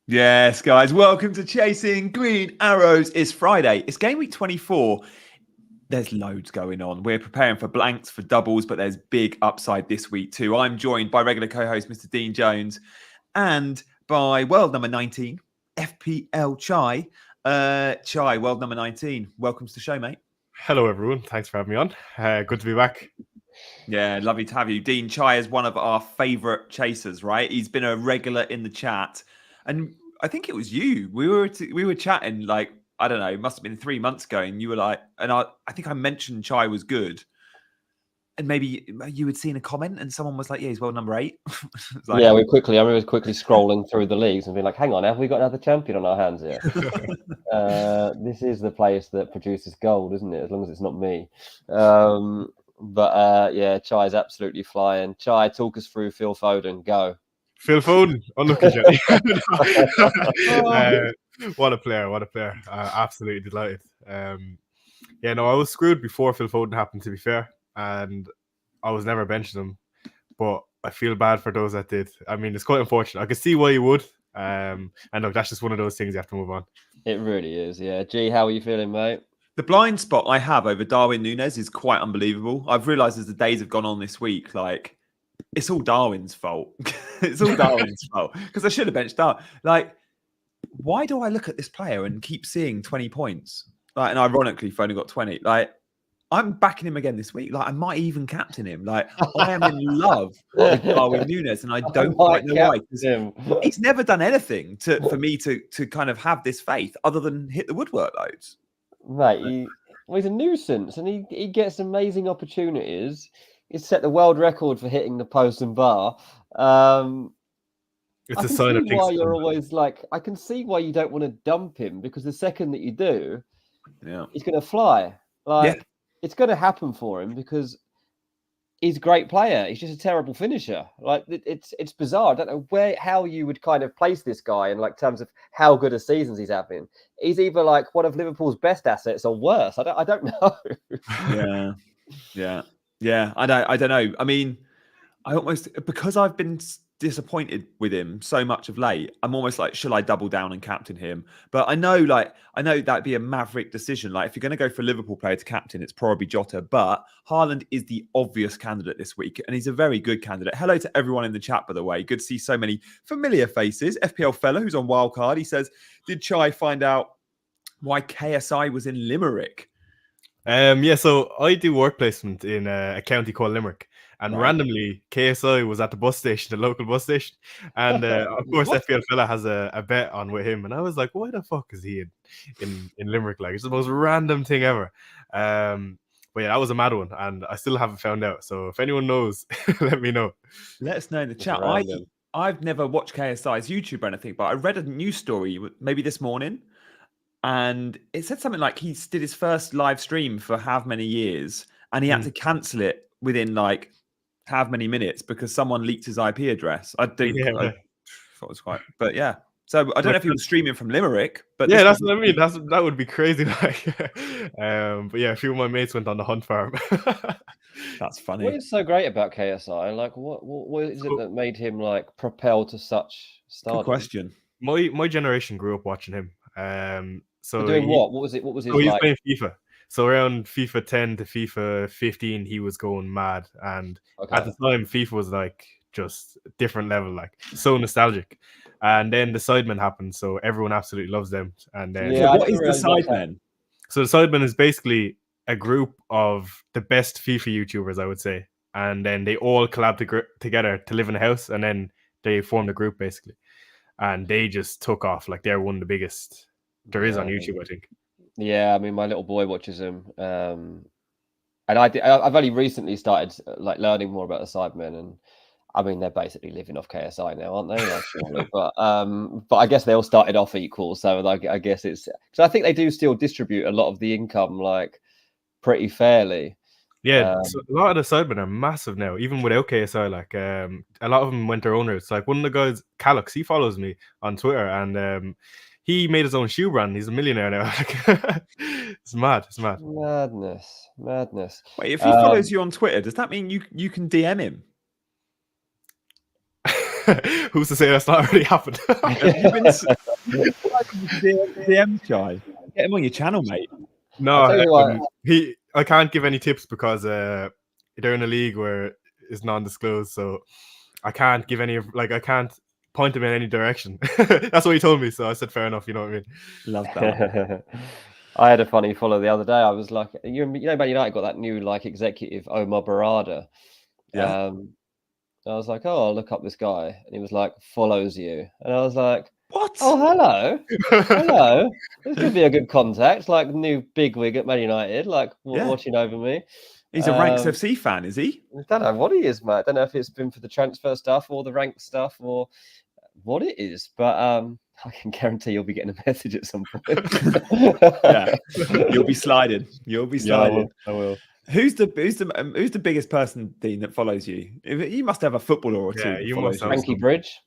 Yes, guys, welcome to Chasing Green Arrows. It's Friday. It's game week 24. There's loads going on. We're preparing for blanks, for doubles, but there's big upside this week too. I'm joined by regular co-host Mr. Dean Jones and by world number 19, FPL Chai. Chai, world number 19. Welcome to the show, mate. Hello, everyone. Thanks for having me on. Good to be back. Yeah, lovely to have you. Dean Chai is one of our favourite chasers, right? He's been a regular in the chat. And I think it was you. We were chatting like, I don't know, it must have been 3 months ago. And you were like, and I think I mentioned Chai was good. And maybe you had seen a comment and someone was like, yeah, he's world number 8. Like, yeah, I remember quickly scrolling through the leagues and being like, hang on, have we got another champion on our hands here? This is the place that produces gold, isn't it? As long as it's not me. But yeah, Chai's absolutely flying. Chai, talk us through Phil Foden. Go. Phil Foden, unlucky Johnny. What a player! What a player! Absolutely delighted. Yeah, no, I was screwed before Phil Foden happened, to be fair, and I was never benching him. But I feel bad for those that did. I mean, it's quite unfortunate. I can see why you would. And look, that's just one of those things you have to move on. It really is. Yeah. G, how are you feeling, mate? The blind spot I have over Darwin Núñez is quite unbelievable. I've realised as the days have gone on this week, like, it's all Darwin's fault. It's all Darwin's fault. Because I should have benched Darwin. Like, why do I look at this player and keep seeing 20 points? Like, and ironically, Foden got 20. Like, I'm backing him again this week. Like, I might even captain him. Like, I am in love with Darwin Núñez, and I don't quite know why. He's never done anything for me to kind of have this faith other than hit the woodwork loads. Mate, he's a nuisance, and he gets amazing opportunities. He's set the world record for hitting the post and bar. It's a sign of why you're always like, I can see why you don't want to dump him, because the second that you do, he's going to fly. Like, it's going to happen for him because he's a great player. He's just a terrible finisher. Like, it's bizarre. I don't know how you would kind of place this guy in like terms of how good a seasons he's having. He's either like one of Liverpool's best assets or worse. I don't know. Yeah. I don't know. I mean, I almost, because I've been disappointed with him so much of late, I'm almost like, should I double down and captain him? But I know that'd be a maverick decision. Like, if you're going to go for a Liverpool player to captain, it's probably Jota. But Haaland is the obvious candidate this week, and he's a very good candidate. Hello to everyone in the chat, by the way. Good to see so many familiar faces. FPL Fella, who's on Wildcard, he says, did Chai find out why KSI was in Limerick? Yeah, so I do work placement in a county called Limerick. And randomly, KSI was at the bus station, the local bus station. And of course, FPL Fella has a bet on with him. And I was like, why the fuck is he in Limerick? Like, it's the most random thing ever. But yeah, that was a mad one. And I still haven't found out. So if anyone knows, let me know. Let us know in the chat. I've never watched KSI's YouTube or anything, but I read a news story maybe this morning. And it said something like he did his first live stream for how many years. And he had to cancel it within like how many minutes because someone leaked his IP address. I thought it was quite, but yeah. So I don't know if he was streaming from Limerick, but yeah, that's what I mean. That would be crazy. Like, but yeah, a few of my mates went on the hunt for him. That's funny. What is so great about KSI? Like, what is it that made him like propel to such stardom? Good question. My generation grew up watching him. So doing what? What was it? What was his? So he was playing FIFA. So around FIFA 10 to FIFA 15, he was going mad. And at the time, FIFA was like just a different level, like so nostalgic. And then the Sidemen happened, so everyone absolutely loves them. And then what is the Sidemen? So the Sidemen is basically a group of the best FIFA YouTubers, I would say. And then they all collab together to live in a house, and then they formed a group basically. And they just took off. Like, they're one of the biggest there is on YouTube, I think. Yeah, I mean, my little boy watches them, and I've only recently started like learning more about the Sidemen, and I mean, they're basically living off KSI now, aren't they? Like, surely. But I guess they all started off equal, so like I guess it's because I think they do still distribute a lot of the income like pretty fairly. Yeah, so a lot of the Sidemen are massive now, even without KSI. Like, a lot of them went their own routes. Like, one of the guys, Calix, he follows me on Twitter, and he made his own shoe brand. He's a millionaire now. It's mad. It's mad. Madness. Wait, if he follows you on Twitter, does that mean you can DM him? Who's to say that's not already happened? Have you been DM shy? Get him on your channel, mate. No, I'll tell you what, I can't give any tips because they're in a league where it's non-disclosed, so I can't give any I can't point him in any direction. That's what he told me, so I said fair enough. You know what I mean? Love that. I had a funny follow the other day. I was like, you know, Man United got that new executive Omar Barada. Yeah. I was like, oh, I'll look up this guy, and he was like, follows you, and I was like, what? Oh, hello, hello. This could be a good contact, like new bigwig at Man United, like watching over me. He's a Ranks FC fan, is he? I don't know what he is, mate. I don't know if it's been for the transfer stuff or the rank stuff or what it is, but I can guarantee you'll be getting a message at some point. Yeah, you'll be sliding. You'll be sliding. Yeah, I will. Who's the biggest person, Dean, that follows you? You must have a footballer or two. Yeah, you must have Frankie Bridge.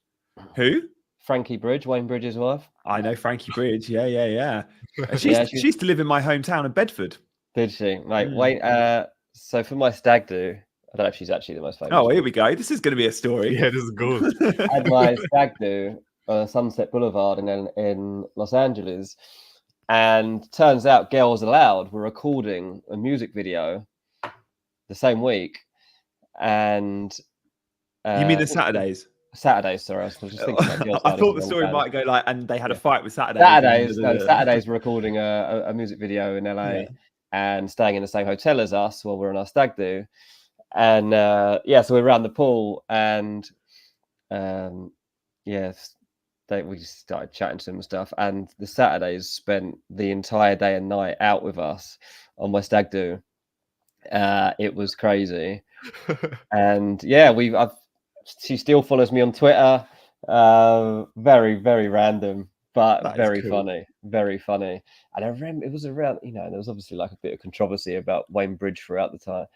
Who? Frankie Bridge, Wayne Bridge's wife. I know Frankie Bridge. Yeah. She used to live in my hometown of Bedford. Did she? Mate, Wayne. So for my stag do, I don't know if she's actually the most famous. Oh, here we go. This is going to be a story. Yeah, this is good. I had my stag do Sunset Boulevard in Los Angeles, and turns out Girls Aloud were recording a music video the same week, and you mean the Saturdays? Saturdays, sorry. I was just thinking about Girls I Aloud thought the story might go and they had a fight with Saturdays. Saturdays were recording a music video in LA and staying in the same hotel as us while we're on our stag do. And so we're around the pool and we just started chatting to them and stuff. And the Saturdays spent the entire day and night out with us on my stag do. It was crazy. And she still follows me on Twitter. Very, very random, but very funny. Very funny. And I remember it was around, there was obviously like a bit of controversy about Wayne Bridge throughout the time.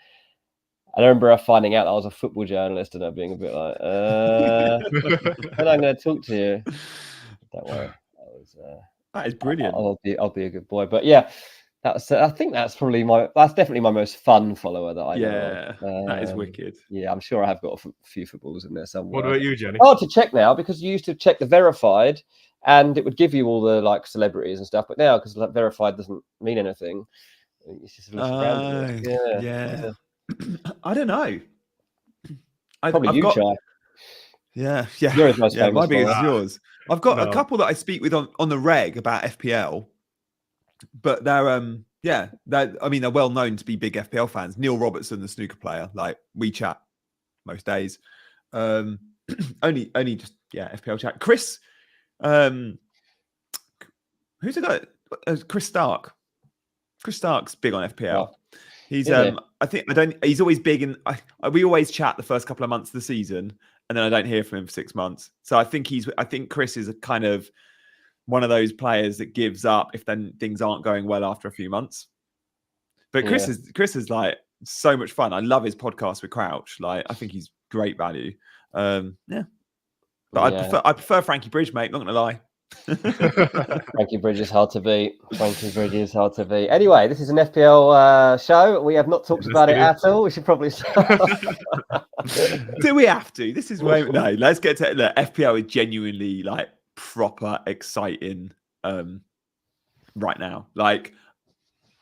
I remember her finding out that I was a football journalist and her being a bit like, when I'm going to talk to you. Don't worry. That is brilliant. I'll be a good boy. But yeah, I think that's definitely my most fun follower that I know. That is wicked. Yeah, I'm sure I have got a few footballs in there somewhere. What about you, Jenny? Oh, to check now, because you used to check the verified and it would give you all the celebrities and stuff. But now, because verified doesn't mean anything, it's just a list random. Yeah. I don't know. Probably you, Chai. Yeah. You're as most famous. My biggest is yours. I've got a couple that I speak with on the reg about FPL, but they're they're well known to be big FPL fans. Neil Robertson, the snooker player, like we chat most days. Only just FPL chat. Chris, who's the guy? Chris Stark. Chris Stark's big on FPL. Oh. He's he's always big in we always chat the first couple of months of the season and then I don't hear from him for 6 months. So I think Chris is a kind of one of those players that gives up if then things aren't going well after a few months. But Chris is like so much fun. I love his podcast with Crouch. Like I think he's great value. But I prefer Frankie Bridge, mate, not gonna lie. Frankie Bridge is hard to beat. Anyway, this is an FPL show. We have not talked about it at all. We should probably start. Do we have to? This is way no. Let's get to it. Look, FPL is genuinely like proper exciting right now. Like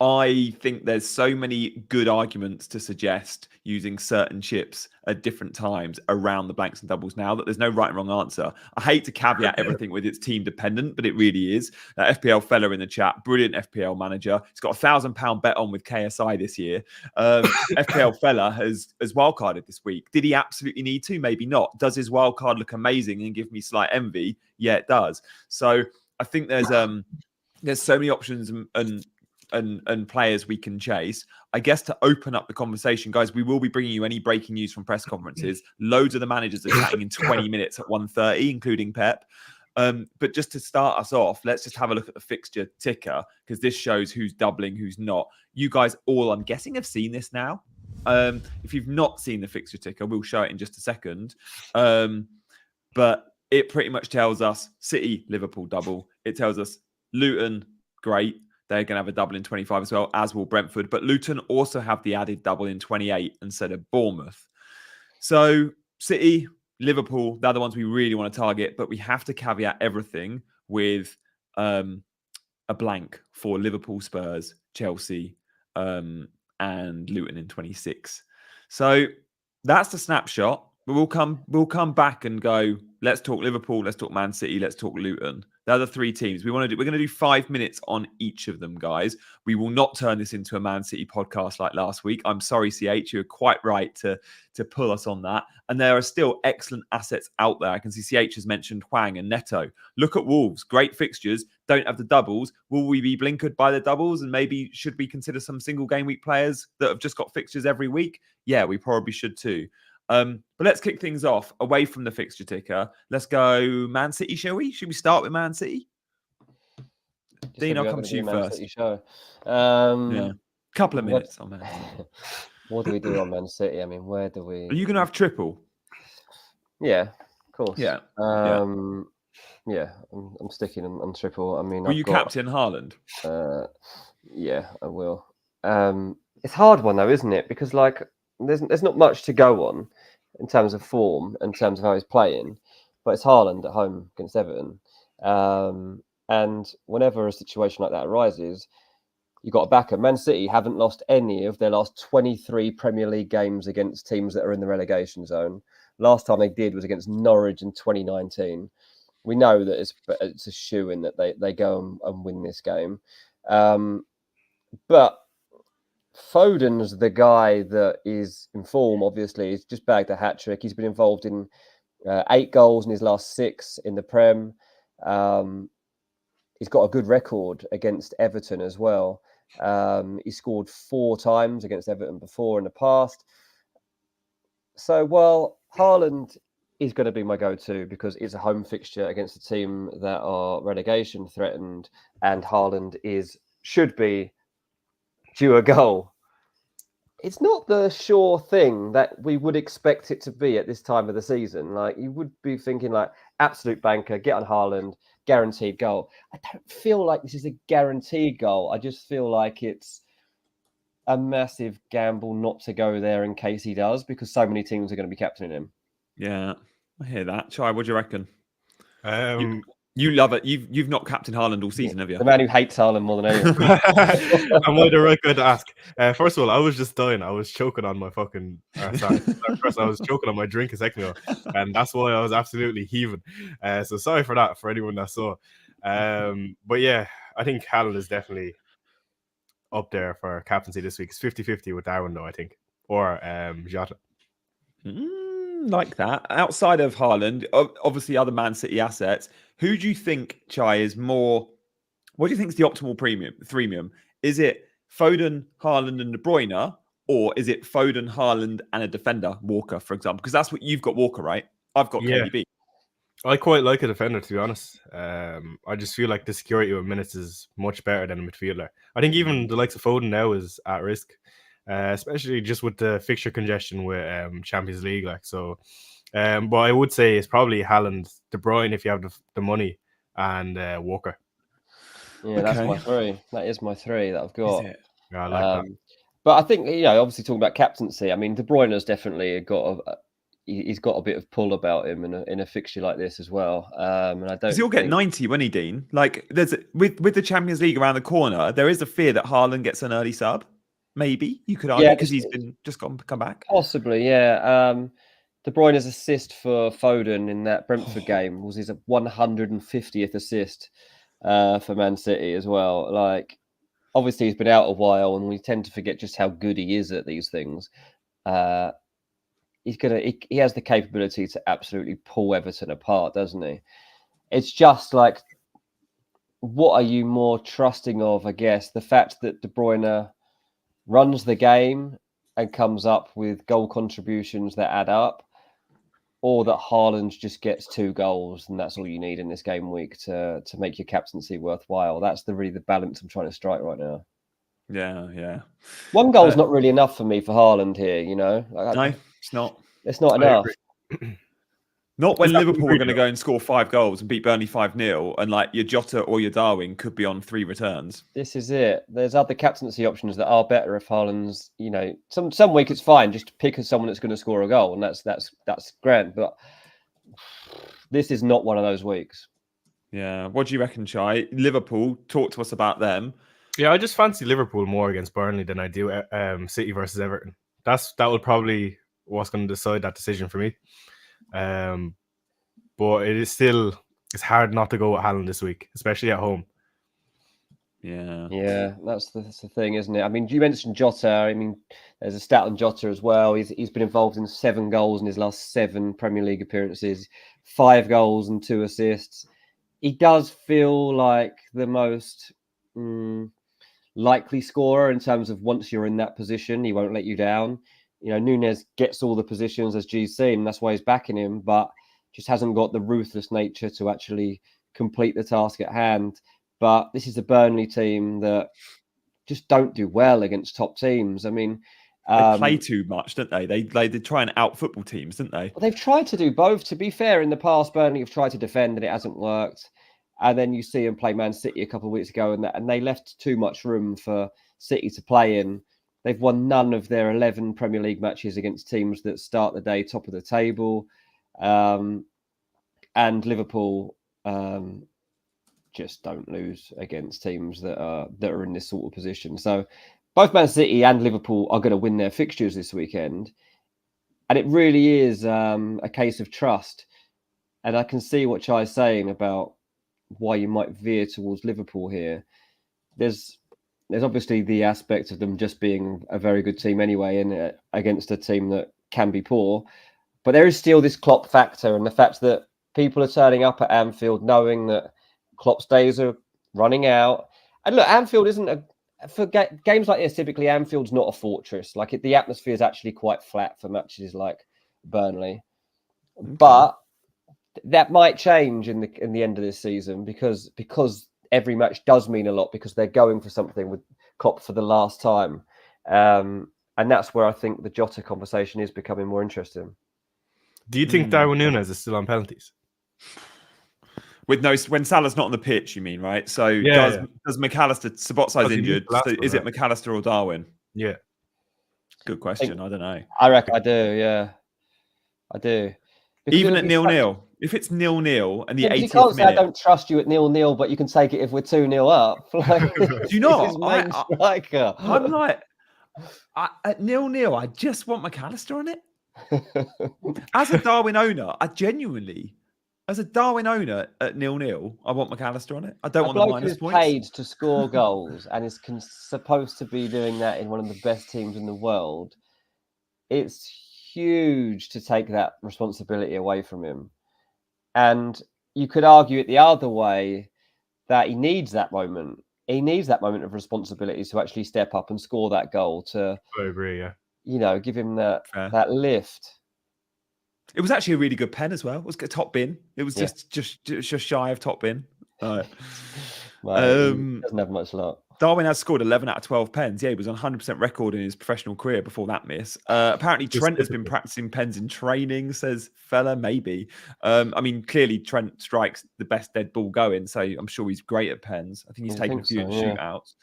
I think there's so many good arguments to suggest using certain chips at different times around the blanks and doubles now that there's no right and wrong answer. I hate to caveat everything with it's team dependent, but it really is. That FPL fella in the chat, brilliant FPL manager. He's got £1,000 bet on with KSI this year. FPL fella has wildcarded this week. Did he absolutely need to? Maybe not. Does his wildcard look amazing and give me slight envy? Yeah, it does. So I think there's so many options and players we can chase. I guess to open up the conversation, guys, we will be bringing you any breaking news from press conferences. Loads of the managers are chatting in 20 minutes at 1:30, including Pep. But just to start us off, let's just have a look at the fixture ticker because this shows who's doubling, who's not. You guys all, I'm guessing, have seen this now. If you've not seen the fixture ticker, we'll show it in just a second. But it pretty much tells us City, Liverpool double. It tells us Luton, great. They're going to have a double in 25 as well, as will Brentford. But Luton also have the added double in 28 instead of Bournemouth. So City, Liverpool, they're the ones we really want to target, but we have to caveat everything with a blank for Liverpool, Spurs, Chelsea, and Luton in 26. So that's the snapshot. But we'll come back and go, let's talk Liverpool, let's talk Man City, let's talk Luton. They're the 3 teams we're going to do 5 minutes on each of them, guys. We will not turn this into a Man City podcast like last week. I'm sorry, CH, you're quite right to pull us on that. And there are still excellent assets out there. I can see CH has mentioned Hwang and Neto. Look at Wolves, great fixtures, don't have the doubles. Will we be blinkered by the doubles? And maybe should we consider some single game week players that have just got fixtures every week? Yeah, we probably should too. But let's kick things off away from the fixture ticker. Let's go Man City, shall we? Should we start with Man City? Dean, I'll come to you first. City show. Couple of minutes on Man City. What do we do on Man City? I mean, where do we... Are you going to have triple? Yeah, of course. Yeah. I'm sticking on triple. I mean, will you captain Haaland? Yeah, I will. It's a hard one though, isn't it? Because like, there's not much to go on in terms of form, in terms of how he's playing, but it's Haaland at home against Everton. And whenever a situation like that arises, you've got to back him. Man City haven't lost any of their last 23 Premier League games against teams that are in the relegation zone. Last time they did was against Norwich in 2019. We know that it's a shoo-in that they go and win this game. But Foden's the guy that is in form, obviously. He's just bagged a hat-trick. He's been involved in 8 goals in his last 6 in the Prem. He's got a good record against Everton as well. He scored 4 times against Everton before in the past. So, well, Haaland is going to be my go-to because it's a home fixture against a team that are relegation threatened, and Haaland should be due a goal. It's not the sure thing that we would expect it to be at this time of the season. Like, you would be thinking like absolute banker, get on Haaland, guaranteed goal. I don't feel like this is a guaranteed goal. I just feel like it's a massive gamble not to go there in case he does, because so many teams are going to be captaining him. Yeah, I hear that. Chai, what do you reckon? You love it. You've not captained Haaland all season, have you? The man who hates Haaland more than anyone. Am I the right guy to ask? First of all, I was just dying. I was choking on my fucking... first, I was choking on my drink a second ago, and that's why I was absolutely heaving. So sorry for that, for anyone that saw. But yeah, I think Haaland is definitely up there for captaincy this week. It's 50-50 with Darwin, though, I think. Or Jota. Like that. Outside of Haaland, obviously other Man City assets, who do you think, Chai, is more... What do you think is the optimal premium? Is it Foden, Haaland and De Bruyne? Or is it Foden, Haaland and a defender, Walker, for example? Because that's what you've got, Walker, right? I've got KDB. I quite like a defender, to be honest. I just feel like the security of minutes is much better than a midfielder. I think even the likes of Foden now is at risk. Especially just with the fixture congestion with Champions League, like so. But I would say it's probably Haaland, De Bruyne if you have the money, and Walker. Yeah, okay. That's my 3. That is my 3 that I've got. Yeah, I like that. But I think, obviously talking about captaincy, I mean, De Bruyne has definitely he's got a bit of pull about him in a fixture like this as well. And I don't. He'll get 90, won't he, Dean? Like with the Champions League around the corner, there is a fear that Haaland gets an early sub. Maybe you could argue because he's been just come back. Possibly, yeah. De Bruyne's assist for Foden in that Brentford game was his 150th assist for Man City as well. Like, obviously he's been out a while, and we tend to forget just how good he is at these things. He has the capability to absolutely pull Everton apart, doesn't he? It's just like, what are you more trusting of? I guess the fact that De Bruyne runs the game and comes up with goal contributions that add up, or that Haaland just gets 2 goals and that's all you need in this game week to make your captaincy worthwhile. That's really the balance I'm trying to strike right now. Yeah. 1 goal is not really enough for me for Haaland here, No, it's not. It's not enough. Not when Liverpool are going to go and score 5 goals and beat Burnley 5-0, and like your Jota or your Darwin could be on 3 returns. This is it. There's other captaincy options that are better if Haaland's, some week it's fine just to pick someone that's going to score a goal, and that's grand. But this is not one of those weeks. Yeah. What do you reckon, Chai? Liverpool, talk to us about them. Yeah, I just fancy Liverpool more against Burnley than I do City versus Everton. That would probably what's going to decide that decision for me. But it's hard not to go with Haaland this week, especially at home. Yeah, that's the thing, isn't it? I mean, you mentioned Jota. I mean, there's a stat on Jota as well. He's been involved in 7 goals in his last 7 Premier League appearances, 5 goals and 2 assists. He does feel like the most likely scorer in terms of once you're in that position, he won't let you down. You know, Nunes gets all the positions as G's seen, that's why he's backing him, but just hasn't got the ruthless nature to actually complete the task at hand. But this is a Burnley team that just don't do well against top teams. I mean, they play too much, don't they? They try and out football teams, don't they? Well, they've tried to do both. To be fair, in the past, Burnley have tried to defend and it hasn't worked. And then you see them play Man City a couple of weeks ago, and they left too much room for City to play in. They've won none of their 11 Premier League matches against teams that start the day top of the table. And Liverpool just don't lose against teams that are in this sort of position. So both Man City and Liverpool are going to win their fixtures this weekend. And it really is a case of trust. And I can see what Chai's saying about why you might veer towards Liverpool here. There's obviously the aspect of them just being a very good team anyway, and against a team that can be poor. But there is still this Klopp factor, and the fact that people are turning up at Anfield knowing that Klopp's days are running out. And look, Anfield isn't for games like this. Typically, Anfield's not a fortress. Like the atmosphere is actually quite flat for matches like Burnley, but that might change in the end of this season because every match does mean a lot because they're going for something with Klopp for the last time, and that's where I think the Jota conversation is becoming more interesting. Do you think Darwin Núñez is still on penalties? When Salah's not on the pitch, you mean, right? So does McAllister? Sabotsai's injured. So is it McAllister or Darwin? Yeah, good question. I don't know. I reckon I do. Yeah, I do. Because even at 0-0, if it's 0-0 and the 80th minute, you can't say I don't trust you at 0-0, but you can take it if we're 2-0 up. Like, do you not? Striker. I'm like at 0-0. I just want McAllister on it. As a Darwin owner, as a Darwin owner at 0-0, I want McAllister on it. I don't want the minus points. Paid to score goals and is supposed to be doing that in one of the best teams in the world. It's huge to take that responsibility away from him. And you could argue it the other way that he needs that moment. He needs that moment of responsibility to actually step up and score that goal to, I agree, yeah. You know, give him that lift. It was actually a really good pen as well. It was a top bin. It was just shy of top bin. He doesn't have much luck. Darwin has scored 11 out of 12 pens. Yeah, he was on 100% record in his professional career before that miss. Apparently, Trent has been practicing pens in training, says fella, maybe. I mean, clearly, Trent strikes the best dead ball going, so I'm sure he's great at pens. I think he's taken a few shootouts.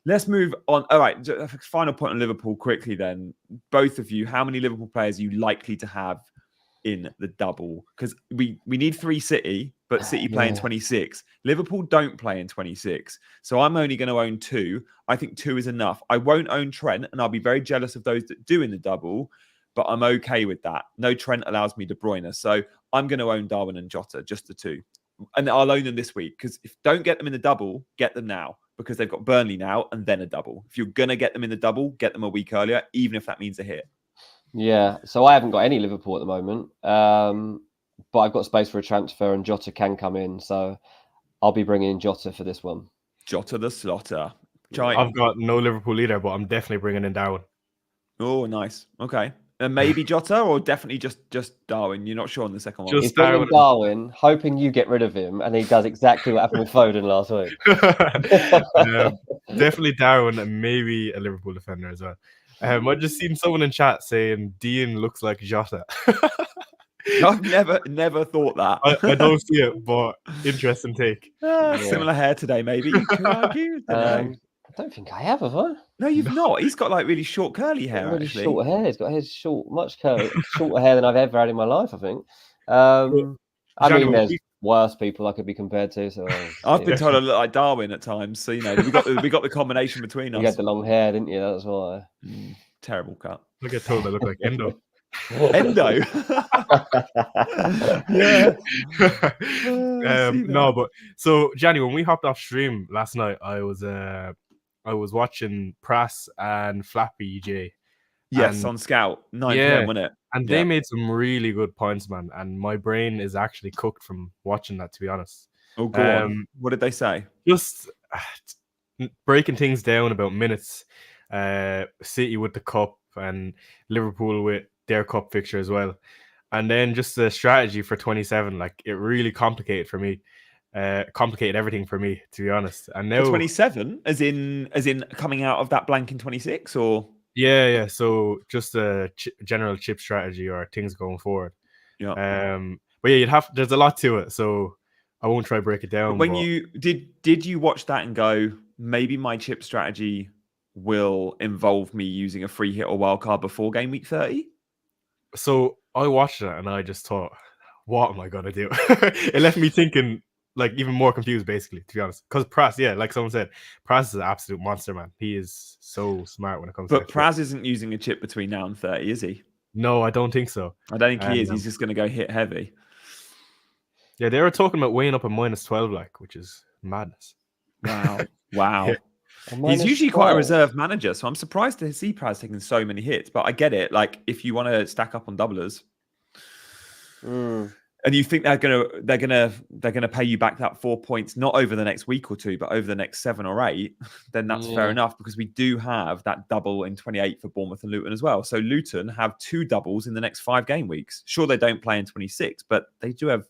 Let's move on. All right, final point on Liverpool quickly then. Both of you, how many Liverpool players are you likely to have in the double? Because we need 3 City, but City play in 26. Liverpool don't play in 26. So I'm only going to own 2. I think 2 is enough. I won't own Trent, and I'll be very jealous of those that do in the double, but I'm okay with that. No Trent allows me De Bruyne. So I'm going to own Darwin and Jota, just the 2. And I'll own them this week, because if don't get them in the double, get them now, because they've got Burnley now and then a double. If you're going to get them in the double, get them a week earlier, even if that means a hit. Yeah, so I haven't got any Liverpool at the moment, but I've got space for a transfer and Jota can come in, so I'll be bringing in Jota for this one. Jota the slaughter. I've got no Liverpool either, but I'm definitely bringing in Darwin. Oh, nice. Okay. And maybe Jota, or definitely just Darwin? You're not sure on the second one? He's bringing Darwin, hoping you get rid of him, and he does exactly what happened with Foden last week. Definitely Darwin and maybe a Liverpool defender as well. I just seen someone in chat saying Dean looks like Jota. I've never thought that. I don't see it, but interesting take. Similar hair today, maybe. You could argue. I don't think I have I? No, you've not. He's got like really short curly hair. Really short hair. He's got shorter hair than I've ever had in my life, I think. I Johnny, mean, there's worse people I could be compared to. So I've been told I look like Darwin at times. So we got the combination between us. You had the long hair, didn't you? That's why. Terrible cut. I get told I look like Endo. Endo. Yeah. No, but so Johnny, when we hopped off stream last night, I was watching Prass and Flappy J. Yes, and on Scout, 9 p.m. wasn't it? And they made some really good points, man. And my brain is actually cooked from watching that, to be honest. Oh, go on. What did they say? Just breaking things down about minutes. City with the cup and Liverpool with their cup fixture as well. And then just the strategy for 27, like it really complicated for me. Complicated everything for me, to be honest. And now 27, as in coming out of that blank in 26, or yeah. So just a general chip strategy or things going forward. Yeah. But yeah, there's a lot to it, so I won't try to break it down. But when you did you watch that and go, maybe my chip strategy will involve me using a free hit or wild card before game week 30? So I watched it and I just thought, what am I gonna do? It left me thinking, like, even more confused, basically, to be honest. Because Prass, like someone said, Prass is an absolute monster, man. He is so smart when it comes to But Prass isn't using a chip between now and 30, is he? No, I don't think so. I don't think he is. He's just going to go hit heavy. Yeah, they were talking about weighing up a -12, like, which is madness. Wow. Yeah. He's usually quite a reserved manager, so I'm surprised to see Prass taking so many hits. But I get it. Like, if you want to stack up on doublers, and you think they're gonna pay you back that 4 points, not over the next week or two, but over the next 7 or 8, then that's fair enough, because we do have that double in 28 for Bournemouth and Luton as well. So Luton have 2 doubles in the next 5 game weeks. Sure, they don't play in 26, but they do have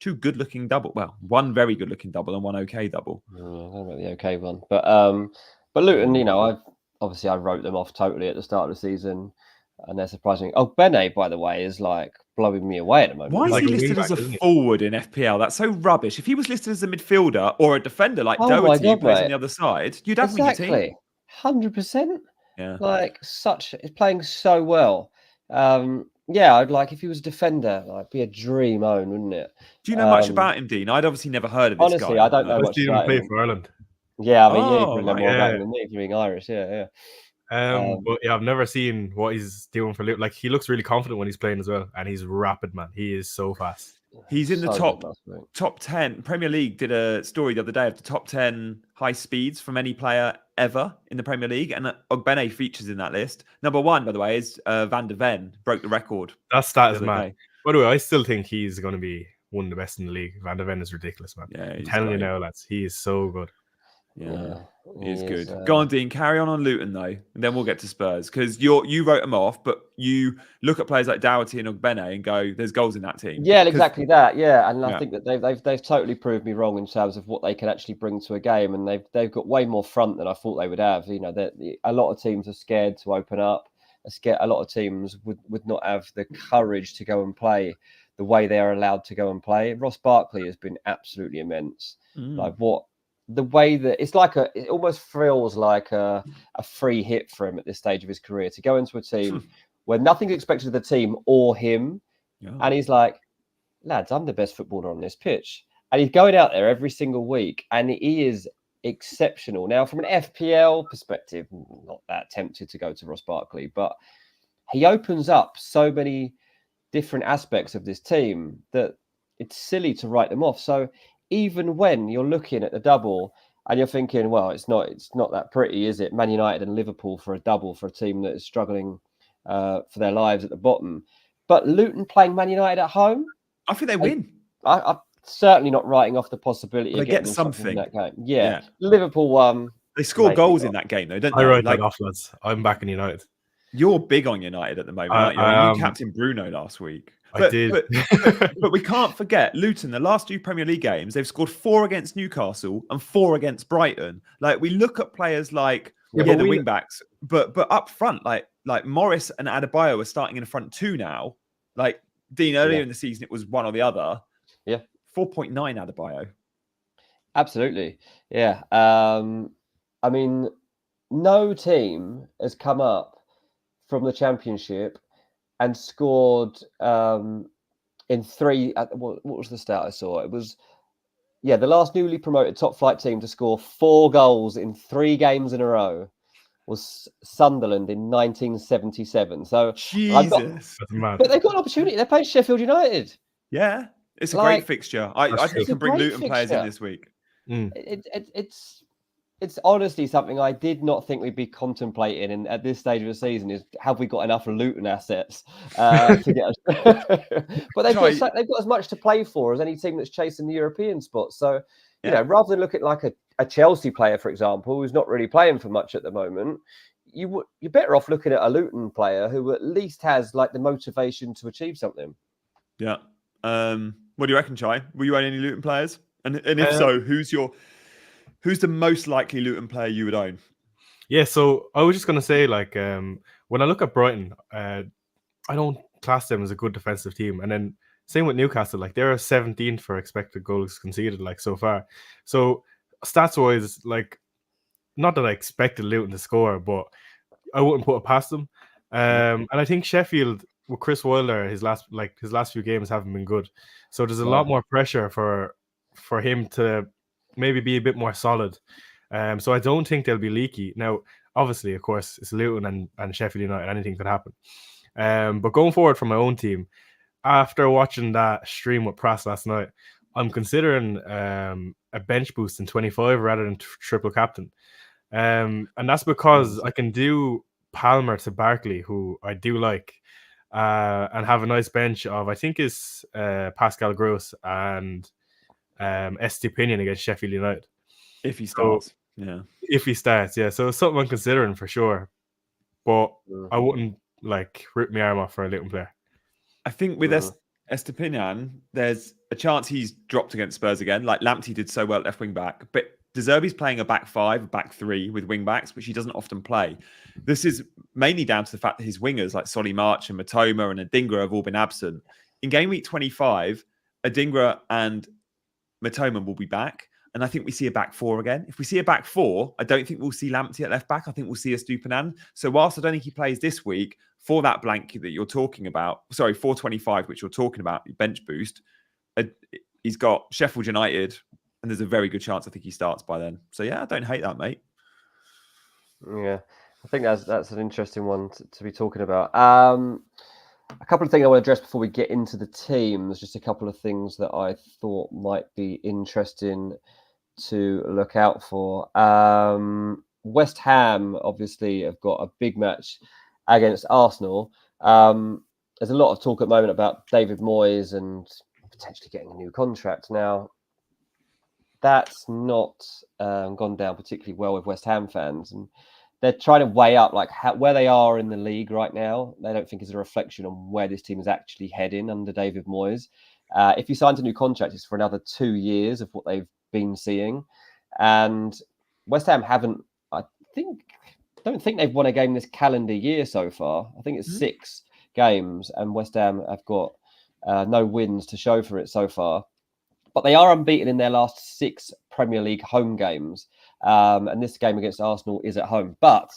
2 good-looking double. Well, 1 very good-looking double and 1 okay double. I don't know about the okay one, but Luton, I wrote them off totally at the start of the season, and they're surprising. Oh, Bene, by the way, is like blowing me away at the moment. Why is he listed as a forward in FPL? That's so rubbish. If he was listed as a midfielder or a defender like Doherty, who plays on the other side, you'd have him in your team. 100%. Yeah, like he's playing so well. I'd like, if he was a defender, like, be a dream own, wouldn't it? Do you know much about him, Dean? I'd obviously never heard of this guy. Honestly, I don't know much about play him. for Ireland. Yeah, I mean, you probably know more about him than me, being Irish. Yeah. But yeah, I've never seen what he's doing for Luton. Like, he looks really confident when he's playing as well, and he's rapid, man. He is so fast. He's in the top 10. Premier League did a story the other day of the top 10 high speeds from any player ever in the Premier League, and Ogbene features in that list. Number 1, by the way, is Van der Ven, broke the record. That stat is mad. By the way, I still think he's going to be one of the best in the league. Van der Ven is ridiculous, man. Yeah, I'm telling you now, lads, he is so good. Yeah, he's good. Go on, Dean. Carry on Luton, though, and then we'll get to Spurs, because you wrote them off, but you look at players like Doherty and Ogbene and go, "There's goals in that team." Yeah, exactly that. Yeah, and I think that they've totally proved me wrong in terms of what they can actually bring to a game, and they've got way more front than I thought they would have. A lot of teams are scared to open up. A lot of teams would not have the courage to go and play the way they are allowed to go and play. Ross Barkley has been absolutely immense. The way that it almost feels like a free hit for him at this stage of his career, to go into a team where nothing's expected of the team or him. And he's like, lads, I'm the best footballer on this pitch. And he's going out there every single week, and he is exceptional. Now, from an FPL perspective, not that tempted to go to Ross Barkley, but he opens up so many different aspects of this team that it's silly to write them off. So even when you're looking at the double and you're thinking, well, it's not that pretty, is it? Man United and Liverpool for a double for a team that is struggling for their lives at the bottom. But Luton playing Man United at home, I think they win. I'm certainly not writing off the possibility of getting something in that game. Yeah. Liverpool won. They score goals in that game, though, don't they? I write that off, lads. I'm backing United. You're big on United at the moment, aren't you? You captained Bruno last week. I did. But we can't forget, Luton, the last 2 Premier League games, they've scored 4 against Newcastle and 4 against Brighton. Like, we look at players like the wing backs, but up front, like Morris and Adebayo are starting in the front 2 now. Like, Dean, earlier in the season, it was one or the other. Yeah. 4.9 Adebayo. Absolutely. Yeah. I mean, no team has come up from the Championship and scored in 3. What was the stat I saw? It was the last newly promoted top flight team to score 4 goals in 3 games in a row was Sunderland in 1977. So Jesus, but they've got an opportunity. They're playing Sheffield United. Yeah, it's a great fixture. I think you can bring Luton players in this week. It's honestly something I did not think we'd be contemplating. And at this stage of the season, is have we got enough Luton assets to get us? But they've got as much to play for as any team that's chasing the European spot. So you know, rather than look at like a Chelsea player, for example, who's not really playing for much at the moment, you're better off looking at a Luton player who at least has like the motivation to achieve something. Yeah. What do you reckon, Chai? Will you own any Luton players? And if so, who's the most likely Luton player you would own? Yeah, so I was just gonna say, like, when I look at Brighton, I don't class them as a good defensive team, and then same with Newcastle, like they're 17th for expected goals conceded, like so far. So stats wise, like, not that I expected Luton to score, but I wouldn't put it past them. And I think Sheffield with Chris Wilder, his last few games haven't been good. So there's a lot more pressure for him to maybe be a bit more solid. So I don't think they'll be leaky. Now, obviously, of course, it's Luton and Sheffield United, anything could happen. But going forward from my own team, after watching that stream with Prass last night, I'm considering a bench boost in 25 rather than triple captain. And that's because I can do Palmer to Barkley, who I do like, and have a nice bench of, I think, is Pascal Gross and Estepinian against Sheffield United. If he starts, If he starts, yeah. So it's something I'm considering for sure. But I wouldn't like rip my arm off for a Luton player. I think with Estepinian, there's a chance he's dropped against Spurs again. Like Lamptey did so well at left wing back, but De Zerbi's playing a back 5, a back 3 with wing backs, which he doesn't often play. This is mainly down to the fact that his wingers like Solly March and Matoma and Adingra have all been absent. In game week 25, Adingra and Matoma will be back. And I think we see a back 4 again. If we see a back 4, I don't think we'll see Lamptey at left back. I think we'll see a Stupinan. So whilst I don't think he plays this week, for that blank that you're talking about, sorry, 425, which you're talking about, bench boost, he's got Sheffield United, and there's a very good chance I think he starts by then. So yeah, I don't hate that, mate. Yeah, I think that's an interesting one to be talking about. A couple of things I want to address before we get into the teams. Just a couple of things that I thought might be interesting to look out for. West Ham obviously have got a big match against Arsenal. There's a lot of talk at the moment about David Moyes and potentially getting a new contract. Now, that's not gone down particularly well with West Ham fans, and they're trying to weigh up like where they are in the league right now. They don't think is a reflection on where this team is actually heading under David Moyes. If he signs a new contract, it's for another 2 years of what they've been seeing, and West Ham don't think they've won a game this calendar year so far. I think it's 6 games, and West Ham have got no wins to show for it so far. But they are unbeaten in their last 6 Premier League home games. And this game against Arsenal is at home. But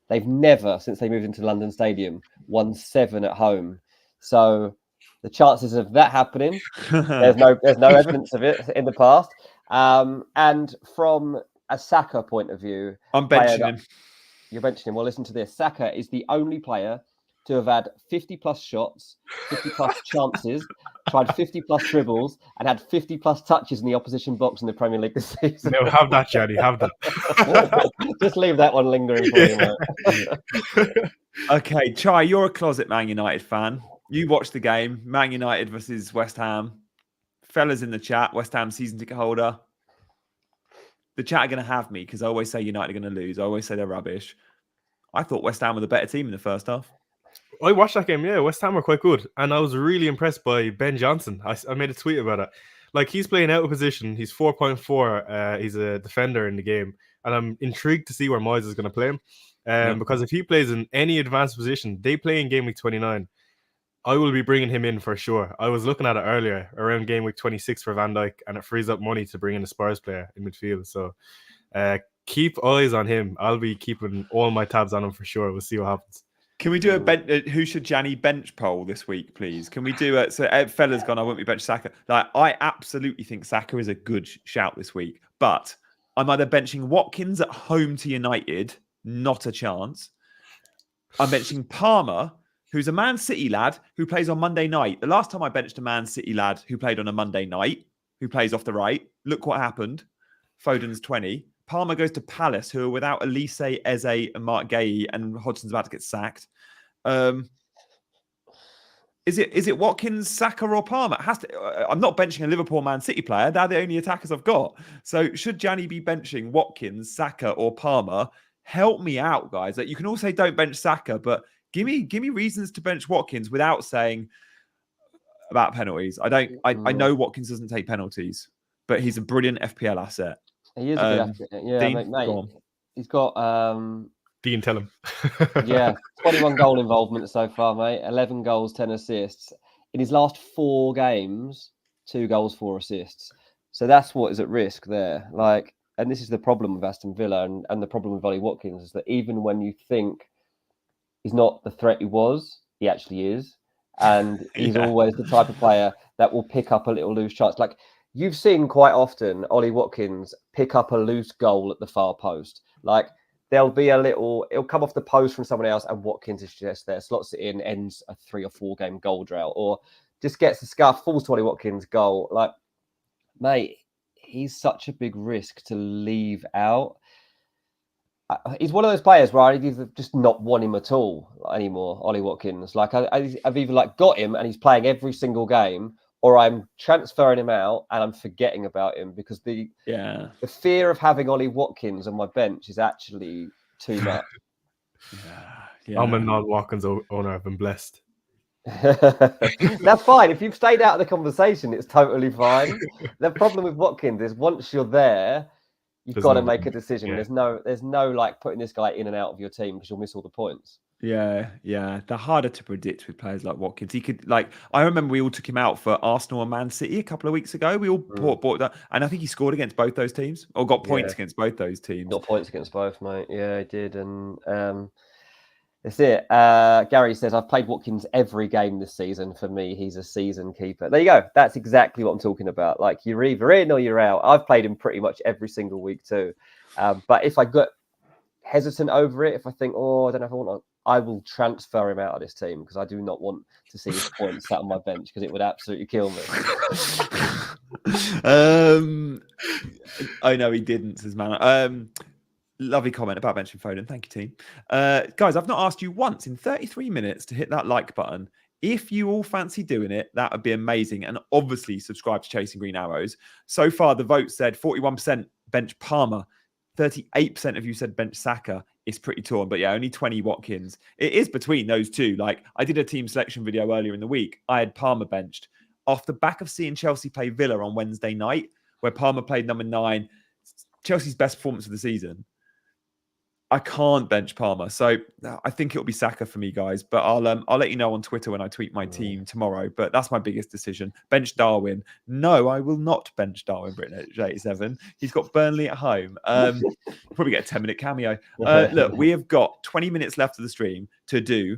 they've never, since they moved into London Stadium, won 7 at home. So the chances of that happening, there's no evidence of it in the past. And from a Saka point of view, I'm benching him. You're benching him. Well, listen to this. Saka is the only player to have had 50 plus shots, 50 plus chances, tried 50 plus dribbles, and had 50 plus touches in the opposition box in the Premier League this season. No, have that, Johnny. Have that. Just leave that one lingering for you, mate. Okay, Chai, you're a closet Man United fan. You watched the game, Man United versus West Ham. Fellas in the chat, West Ham season ticket holder. The chat are going to have me because I always say United are going to lose. I always say they're rubbish. I thought West Ham were the better team in the first half. I watched that game. Yeah, West Ham were quite good. And I was really impressed by Ben Johnson. I made a tweet about it. Like, he's playing out of position. He's 4.4. He's a defender in the game. And I'm intrigued to see where Moyes is going to play him. Because if he plays in any advanced position, they play in game week 29. I will be bringing him in for sure. I was looking at it earlier, around game week 26 for Van Dijk, and it frees up money to bring in a Spurs player in midfield. So keep eyes on him. I'll be keeping all my tabs on him for sure. We'll see what happens. Can we do who should Gianni bench poll this week, please? Can we do it? So Fella's gone, I won't be bench Saka. Like, I absolutely think Saka is a good shout this week, but I'm either benching Watkins at home to United, not a chance. I'm benching Palmer, who's a Man City lad who plays on Monday night. The last time I benched a Man City lad who played on a Monday night, who plays off the right, look what happened. Foden's 20. Palmer goes to Palace, who are without Elise, Eze, and Mark Gay, and Hodgson's about to get sacked. Is it Watkins, Saka, or Palmer? It has to. I'm not benching a Liverpool Man City player. They're the only attackers I've got. So should Gianni be benching Watkins, Saka, or Palmer? Help me out, guys. Like, you can all say don't bench Saka, but give me reasons to bench Watkins without saying about penalties. I know Watkins doesn't take penalties, but he's a brilliant FPL asset. He is a good asset. Yeah, Dean, mate. He's got Dean, tell him. yeah, 21 goal involvement so far, mate. 11 goals, 10 assists. In his last 4 games, 2 goals, 4 assists. So that's what is at risk there. Like, and this is the problem with Aston Villa and the problem with Ollie Watkins is that even when you think he's not the threat he was, he actually is. And he's always the type of player that will pick up a little loose chance. Like, you've seen quite often Ollie Watkins pick up a loose goal at the far post. Like, there'll be it'll come off the post from someone else, and Watkins is just there, slots it in, ends a 3 or 4 game goal drought, or just gets the scuff, falls to Ollie Watkins' goal. Like, mate, he's such a big risk to leave out. He's one of those players where I just not want him at all anymore, Ollie Watkins. Like, I've either got him and he's playing every single game, or I'm transferring him out and I'm forgetting about him because the fear of having Ollie Watkins on my bench is actually too much. I'm a non-Watkins owner. I've been blessed. That's fine. If you've stayed out of the conversation, it's totally fine. The problem with Watkins is once you're there, you've got to make a decision. Yeah. There's no like putting this guy in and out of your team because you'll miss all the points. Yeah. They're harder to predict with players like Watkins. He could, like, I remember we all took him out for Arsenal and Man City a couple of weeks ago. We all bought that, and I think he scored against both those teams, or got points against both those teams. Got points against both, mate. Yeah, he did, and that's it. Gary says, I've played Watkins every game this season. For me, he's a season keeper. There you go. That's exactly what I'm talking about. Like, you're either in or you're out. I've played him pretty much every single week too. But if I got hesitant over it, if I think, I don't know if I want to, I will transfer him out of this team because I do not want to see his points sat on my bench because it would absolutely kill me. Oh no, he didn't, says man. Lovely comment about benching Foden. Thank you, team. Guys, I've not asked you once in 33 minutes to hit that like button. If you all fancy doing it, that would be amazing. And obviously subscribe to Chasing Green Arrows. So far, the vote said 41% bench Palmer. 38% of you said bench Saka. It's pretty torn, but yeah, only 20 Watkins. It is between those two. Like, I did a team selection video earlier in the week. I had Palmer benched off the back of seeing Chelsea play Villa on Wednesday night, where Palmer played number 9. Chelsea's best performance of the season. I can't bench Palmer, so I think it'll be Saka for me, guys. But I'll let you know on Twitter when I tweet my team tomorrow. But that's my biggest decision. Bench Darwin. No, I will not bench Darwin Britton at 87. He's got Burnley at home. Probably get a 10-minute cameo. Look, we have got 20 minutes left of the stream to do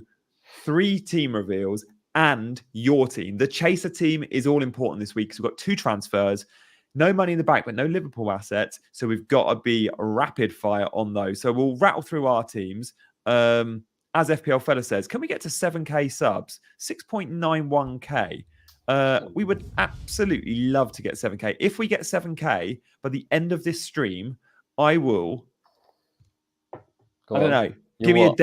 3 team reveals and your team. The Chaser team is all important this week because we've got 2 transfers. No money in the bank, but no Liverpool assets. So we've got to be rapid fire on those. So we'll rattle through our teams. As FPL Fella says, can we get to 7K subs? 6.91K. We would absolutely love to get 7K. If we get 7K by the end of this stream, I will. I don't know. Give me a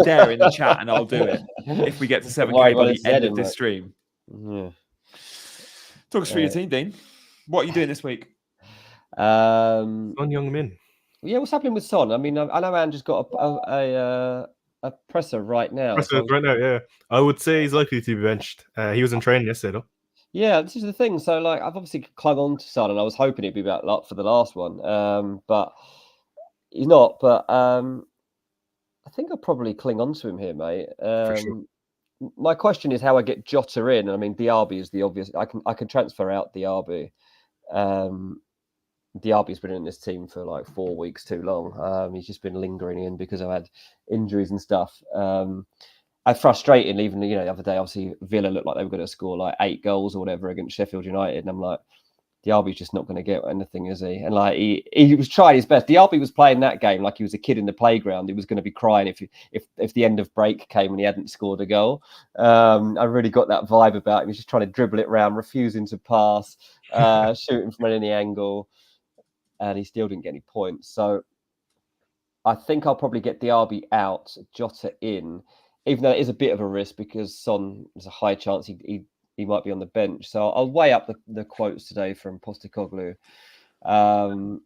dare in the chat and I'll do it. If we get to 7K by the end of this stream. Yeah. Talk us through your team, Dean. What are you doing this week? Son Heung-min. Yeah, what's happening with Son? I mean, I know Andrew's got a presser right now. Right now, yeah. I would say he's likely to be benched. He was in training yesterday, though. Yeah, this is the thing. So, like, I've obviously clung on to Son, and I was hoping he'd be back for the last one. But he's not. But I think I'll probably cling on to him here, mate. For sure. My question is how I get Jota in. I mean, Diaby is the obvious. I can transfer out Diaby. Diaby's been in this team for like 4 weeks too long. He's just been lingering in because I've had injuries and stuff. frustrating. Even the other day, obviously Villa looked like they were going to score like 8 goals or whatever against Sheffield United, and I'm like, Diaby's just not going to get anything, is he? And like he was trying his best. Diaby was playing that game like he was a kid in the playground. He was going to be crying if the end of break came and he hadn't scored a goal. I really got that vibe about him. He was just trying to dribble it around, refusing to pass, shooting from any angle, and he still didn't get any points. So I think I'll probably get Diaby out, Jota in, even though it is a bit of a risk because Son, there's a high chance he might be on the bench. So I'll weigh up the quotes today from Postecoglou. And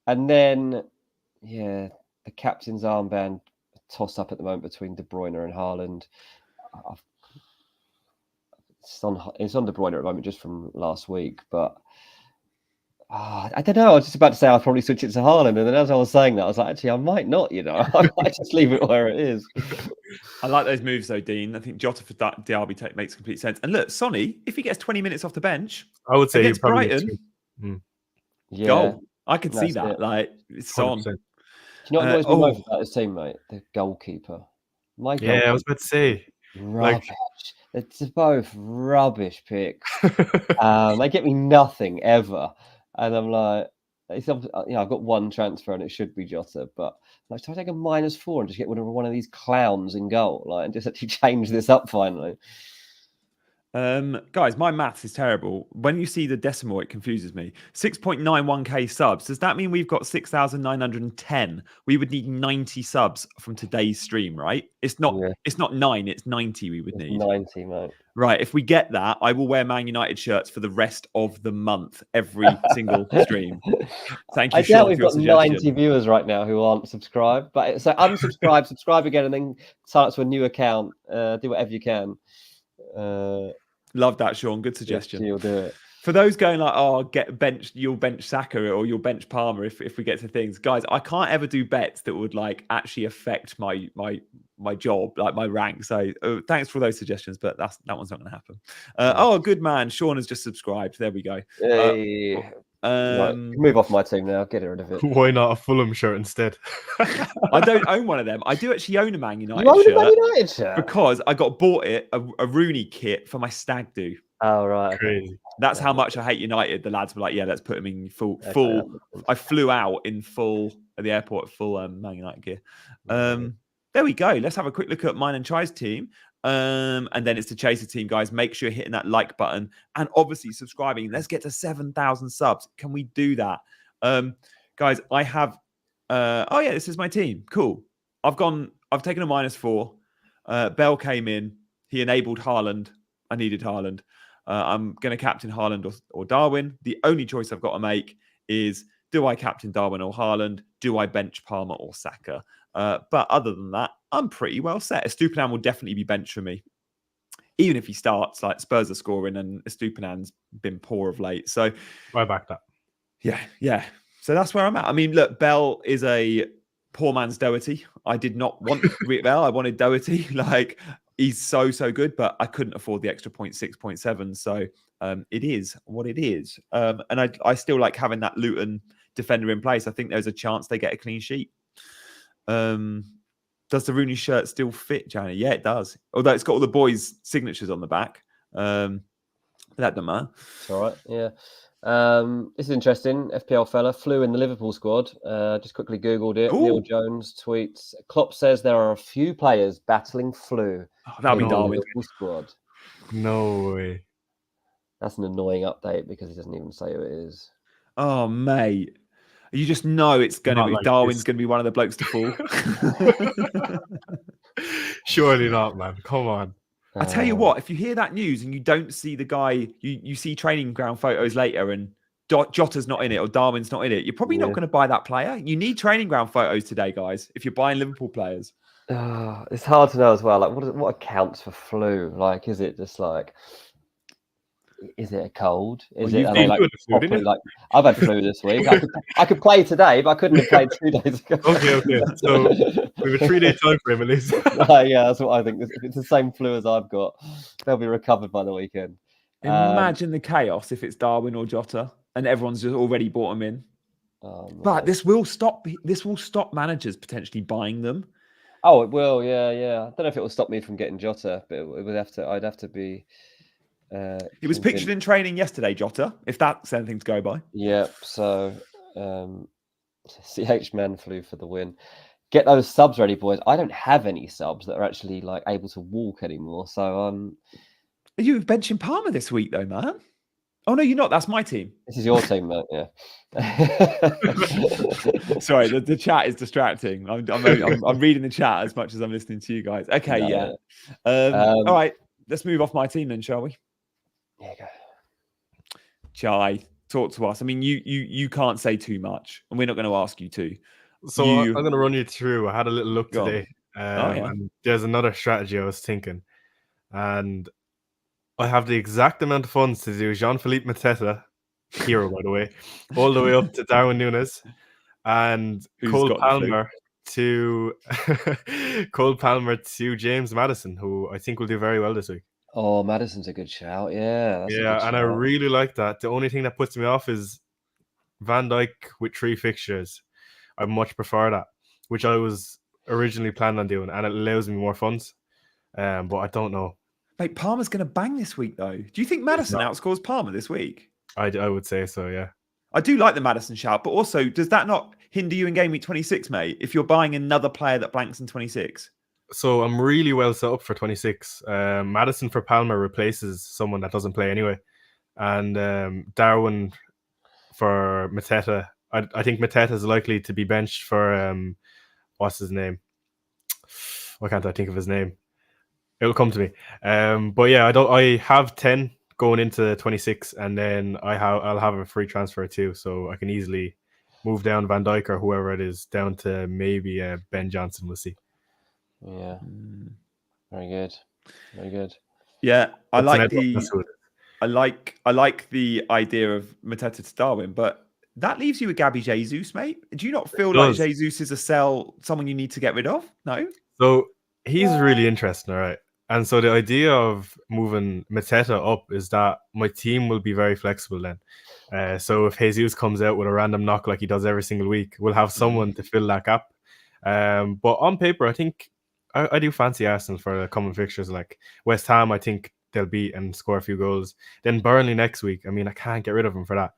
then, the captain's armband toss up at the moment between De Bruyne and Haaland. It's on De Bruyne at the moment just from last week, but I don't know. I was just about to say I'll probably switch it to Haaland, and then as I was saying that, I was like, actually, I might not. I might just leave it where it is. I like those moves though, Dean. I think Jota for Diaby makes complete sense. And look, Sonny, if he gets 20 minutes off the bench, I would say against Brighton, goal. I can see that. Like it's 100%. on. Do you know what annoys me most about his teammate? The goalkeeper. I was about to say. Rubbish. It's both rubbish picks. They get me nothing ever. And I'm like, I've got one transfer and it should be Jota, but like, should I take a -4 and just get one of these clowns in goal, and just actually change this up finally? Guys, my maths is terrible. When you see the decimal, it confuses me. 6.91k subs. Does that mean we've got 6,910? We would need 90 subs from today's stream, right? It's not 9, it's 90 we would need. 90, mate. Right. If we get that, I will wear Man United shirts for the rest of the month, every single stream. Thank you, Sean, for your suggestion. We've got 90 viewers right now who aren't subscribed. But so unsubscribe, subscribe again, and then sign up to a new account. Do whatever you can. Love that, Sean. Good suggestion. You'll do it. For those going like, you'll bench Saka or you'll bench Palmer if we get to things. Guys, I can't ever do bets that would like actually affect my job, like my rank. So thanks for all those suggestions, but that one's not going to happen. Good man. Sean has just subscribed. There we go. Hey. Right, move off my team now. Get rid of it. Why not a Fulham shirt instead? I don't own one of them. I do actually own a Man United shirt. You own a Man United shirt? Because I bought a Rooney kit for my stag do. Oh, right. Crazy. That's how much I hate United. The lads were like, yeah, let's put him in full. I flew out in full at the airport, full Man United gear. There we go. Let's have a quick look at mine and Chai's team. And then it's the Chaser team, guys. Make sure you're hitting that like button and obviously subscribing. Let's get to 7,000 subs. Can we do that? Guys, I have this is my team. Cool. I've taken a -4. Bell came in. He enabled Haaland. I needed Haaland. I'm going to captain Haaland or Darwin. The only choice I've got to make is, do I captain Darwin or Haaland? Do I bench Palmer or Saka? But other than that, I'm pretty well set. Estupinan will definitely be benched for me. Even if he starts, like Spurs are scoring and Estupinan's been poor of late. So I back that. Yeah. So that's where I'm at. I mean, look, Bell is a poor man's Doherty. I did not want Bell. I wanted Doherty. Like, he's so good, but I couldn't afford the extra 0.6, 0.7. So it is what it is. And I still like having that Luton defender in place. I think there's a chance they get a clean sheet. Does the Rooney shirt still fit, Johnny? Yeah, it does. Although it's got all the boys' signatures on the back. That doesn't matter. It's all right. Yeah. This is interesting. FPL fella flew in the Liverpool squad. Just quickly Googled it. Ooh. Neil Jones tweets, Klopp says there are a few players battling flu. That'll be Darwin. Liverpool squad. No way. That's an annoying update because he doesn't even say who it is. Oh, mate. You just know it's going to be Darwin's going to be one of the blokes to fall. Surely not, man. Come on. I tell you what, if you hear that news and you don't see the guy, you see training ground photos later and Jota's not in it or Darwin's not in it, you're probably not going to buy that player. You need training ground photos today, guys, if you're buying Liverpool players. It's hard to know as well. Like, what accounts for flu? Like, is it just like... Is it a cold? I've had flu this week. I could play today, but I couldn't have played 2 days ago. Okay. So we have a 3-day time frame at least. Yeah, that's what I think. If it's the same flu as I've got, they'll be recovered by the weekend. Imagine the chaos if it's Darwin or Jota and everyone's just already bought them in. But this will stop managers potentially buying them. Oh, it will. Yeah. I don't know if it will stop me from getting Jota, but it would have to. I'd have to be. He was pictured in training yesterday, Jota. If that's anything to go by. Yeah. So, CH Man flew for the win. Get those subs ready, boys. I don't have any subs that are actually like able to walk anymore. So Are you benching Palmer this week though, man? Oh no, you're not. That's my team. This is your team, mate. Yeah. Sorry, the chat is distracting. I'm reading the chat as much as I'm listening to you guys. Okay, yeah. All right, let's move off my team then, shall we? Yeah, go. Chai, talk to us. I mean, you can't say too much, and we're not going to ask you to. So I'm going to run you through. I had a little look today. And there's another strategy I was thinking, and I have the exact amount of funds to do Jean-Philippe Mateta, hero by the way, all the way up to Darwin Núñez and Cole Palmer to James Maddison, who I think will do very well this week. Oh, Maddison's a good shout. Yeah, that's a good shout. I really like that. The only thing that puts me off is Van Dijk with 3 fixtures. I much prefer that, which I was originally planning on doing, and it allows me more funds. But I don't know. Mate, Palmer's going to bang this week, though. Do you think Maddison outscores Palmer this week? I would say so, yeah. I do like the Maddison shout, but also, does that not hinder you in game week 26, mate, if you're buying another player that blanks in 26? So I'm really well set up for 26. Maddison for Palmer replaces someone that doesn't play anyway. And Darwin for Mateta. I think Mateta is likely to be benched for, what's his name? Why can't I think of his name? It'll come to me. But yeah, I have 10 going into 26, and then I'll have a free transfer too, so I can easily move down Van Dijk or whoever it is down to maybe Ben Johnson. We'll see. Yeah, very good. Yeah, I like the idea of Mateta to Darwin, but that leaves you with Gabby Jesus, mate. Do you not feel like Jesus is someone you need to get rid of? No. So he's really interesting, all right. And so the idea of moving Mateta up is that my team will be very flexible then. So if Jesus comes out with a random knock like he does every single week, we'll have someone to fill that gap. But on paper, I think I do fancy Arsenal for the coming fixtures. Like West Ham, I think they'll beat and score a few goals. Then Burnley next week. I mean, I can't get rid of them for that.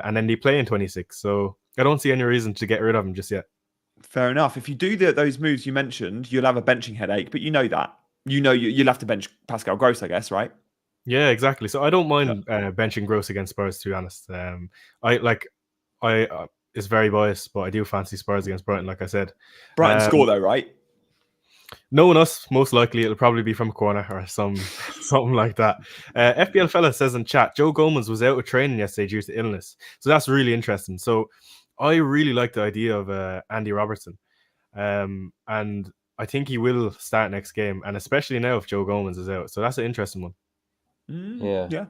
And then they play in 26. So I don't see any reason to get rid of them just yet. Fair enough. If you do those moves you mentioned, you'll have a benching headache, but you know that. You'll have to bench Pascal Gross, I guess, right? Yeah, exactly. So I don't mind benching Gross against Spurs, to be honest. It's very biased, but I do fancy Spurs against Brighton, like I said. Brighton score though, right? Knowing us, most likely it'll probably be from a corner or something like that. FPL fella says in chat, Joe Gomez was out of training yesterday due to illness. So that's really interesting. So I really like the idea of Andy Robertson. And I think he will start next game, and especially now if Joe Gomez is out. So that's an interesting one. Yeah,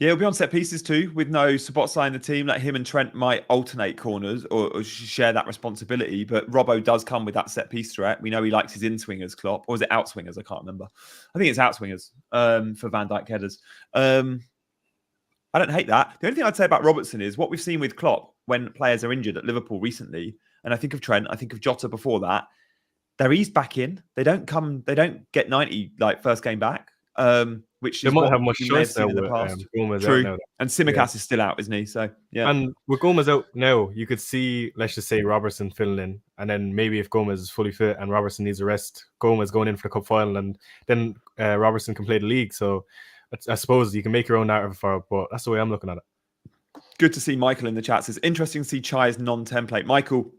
he'll be on set pieces too, with no Szoboszlai in the team. Like him and Trent might alternate corners or share that responsibility. But Robbo does come with that set piece threat. We know he likes his in-swingers, Klopp. Or is it out-swingers? I can't remember. I think it's out-swingers for Van Dijk headers. I don't hate that. The only thing I'd say about Robertson is what we've seen with Klopp when players are injured at Liverpool recently, and I think of Trent, I think of Jota before that, they're eased back in. They don't get 90 like first game back. Which they might have much choice now in the past. True. Now, and Tsimikas is still out, isn't he? So yeah. And with Gomez out now, you could see, let's just say, Robertson filling in, and then maybe if Gomez is fully fit and Robertson needs a rest, Gomez going in for the cup final, and then Robertson can play the league. So I suppose you can make your own narrative for it, but that's the way I'm looking at it. Good to see Michael in the chat. Says interesting to see Chai's non-template. Michael,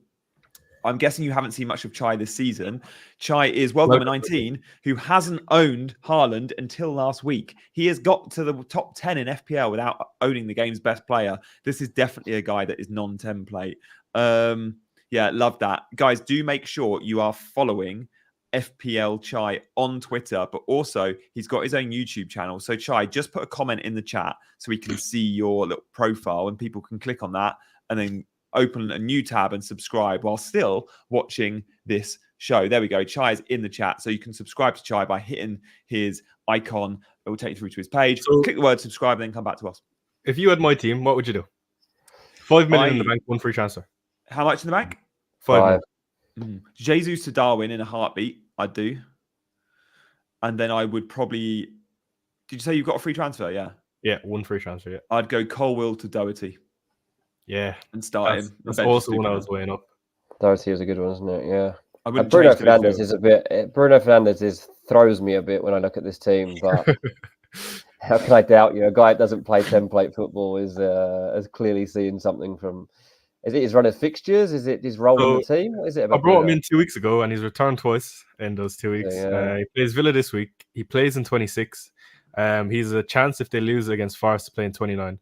I'm guessing you haven't seen much of Chai this season. Chai is world number 19, who hasn't owned Haaland until last week. He has got to the top 10 in FPL without owning the game's best player. This is definitely a guy that is non-template. Yeah, love that. Guys, do make sure you are following FPL Chai on Twitter, but also he's got his own YouTube channel. So Chai, just put a comment in the chat so we can see your little profile and people can click on that and then open a new tab and subscribe while still watching this show. There we go. Chai is in the chat. So you can subscribe to Chai by hitting his icon. It will take you through to his page. So, click the word subscribe and then come back to us. If you had my team, what would you do? 5 million in the bank, one free transfer. How much in the bank? 5 million. Jesus to Darwin in a heartbeat. I'd do. And then I would probably... Did you say you've got a free transfer? Yeah. Yeah, one free transfer, yeah. I'd go Colwill to Doherty. Yeah. And start him. That's also one I was weighing up. Doherty is a good one, isn't it? Yeah. I wouldn't Bruno change Fernandes is a bit... Bruno Fernandes throws me a bit when I look at this team, but... How can I doubt you? A guy that doesn't play template football is clearly seeing something from... Is it his run of fixtures? Is it his role in the team? What is it about I brought Bruno? him in 2 weeks ago, and he's returned twice in those 2 weeks. Yeah. He plays Villa this week. He plays in 26. He's a chance if they lose against Forest to play in 29.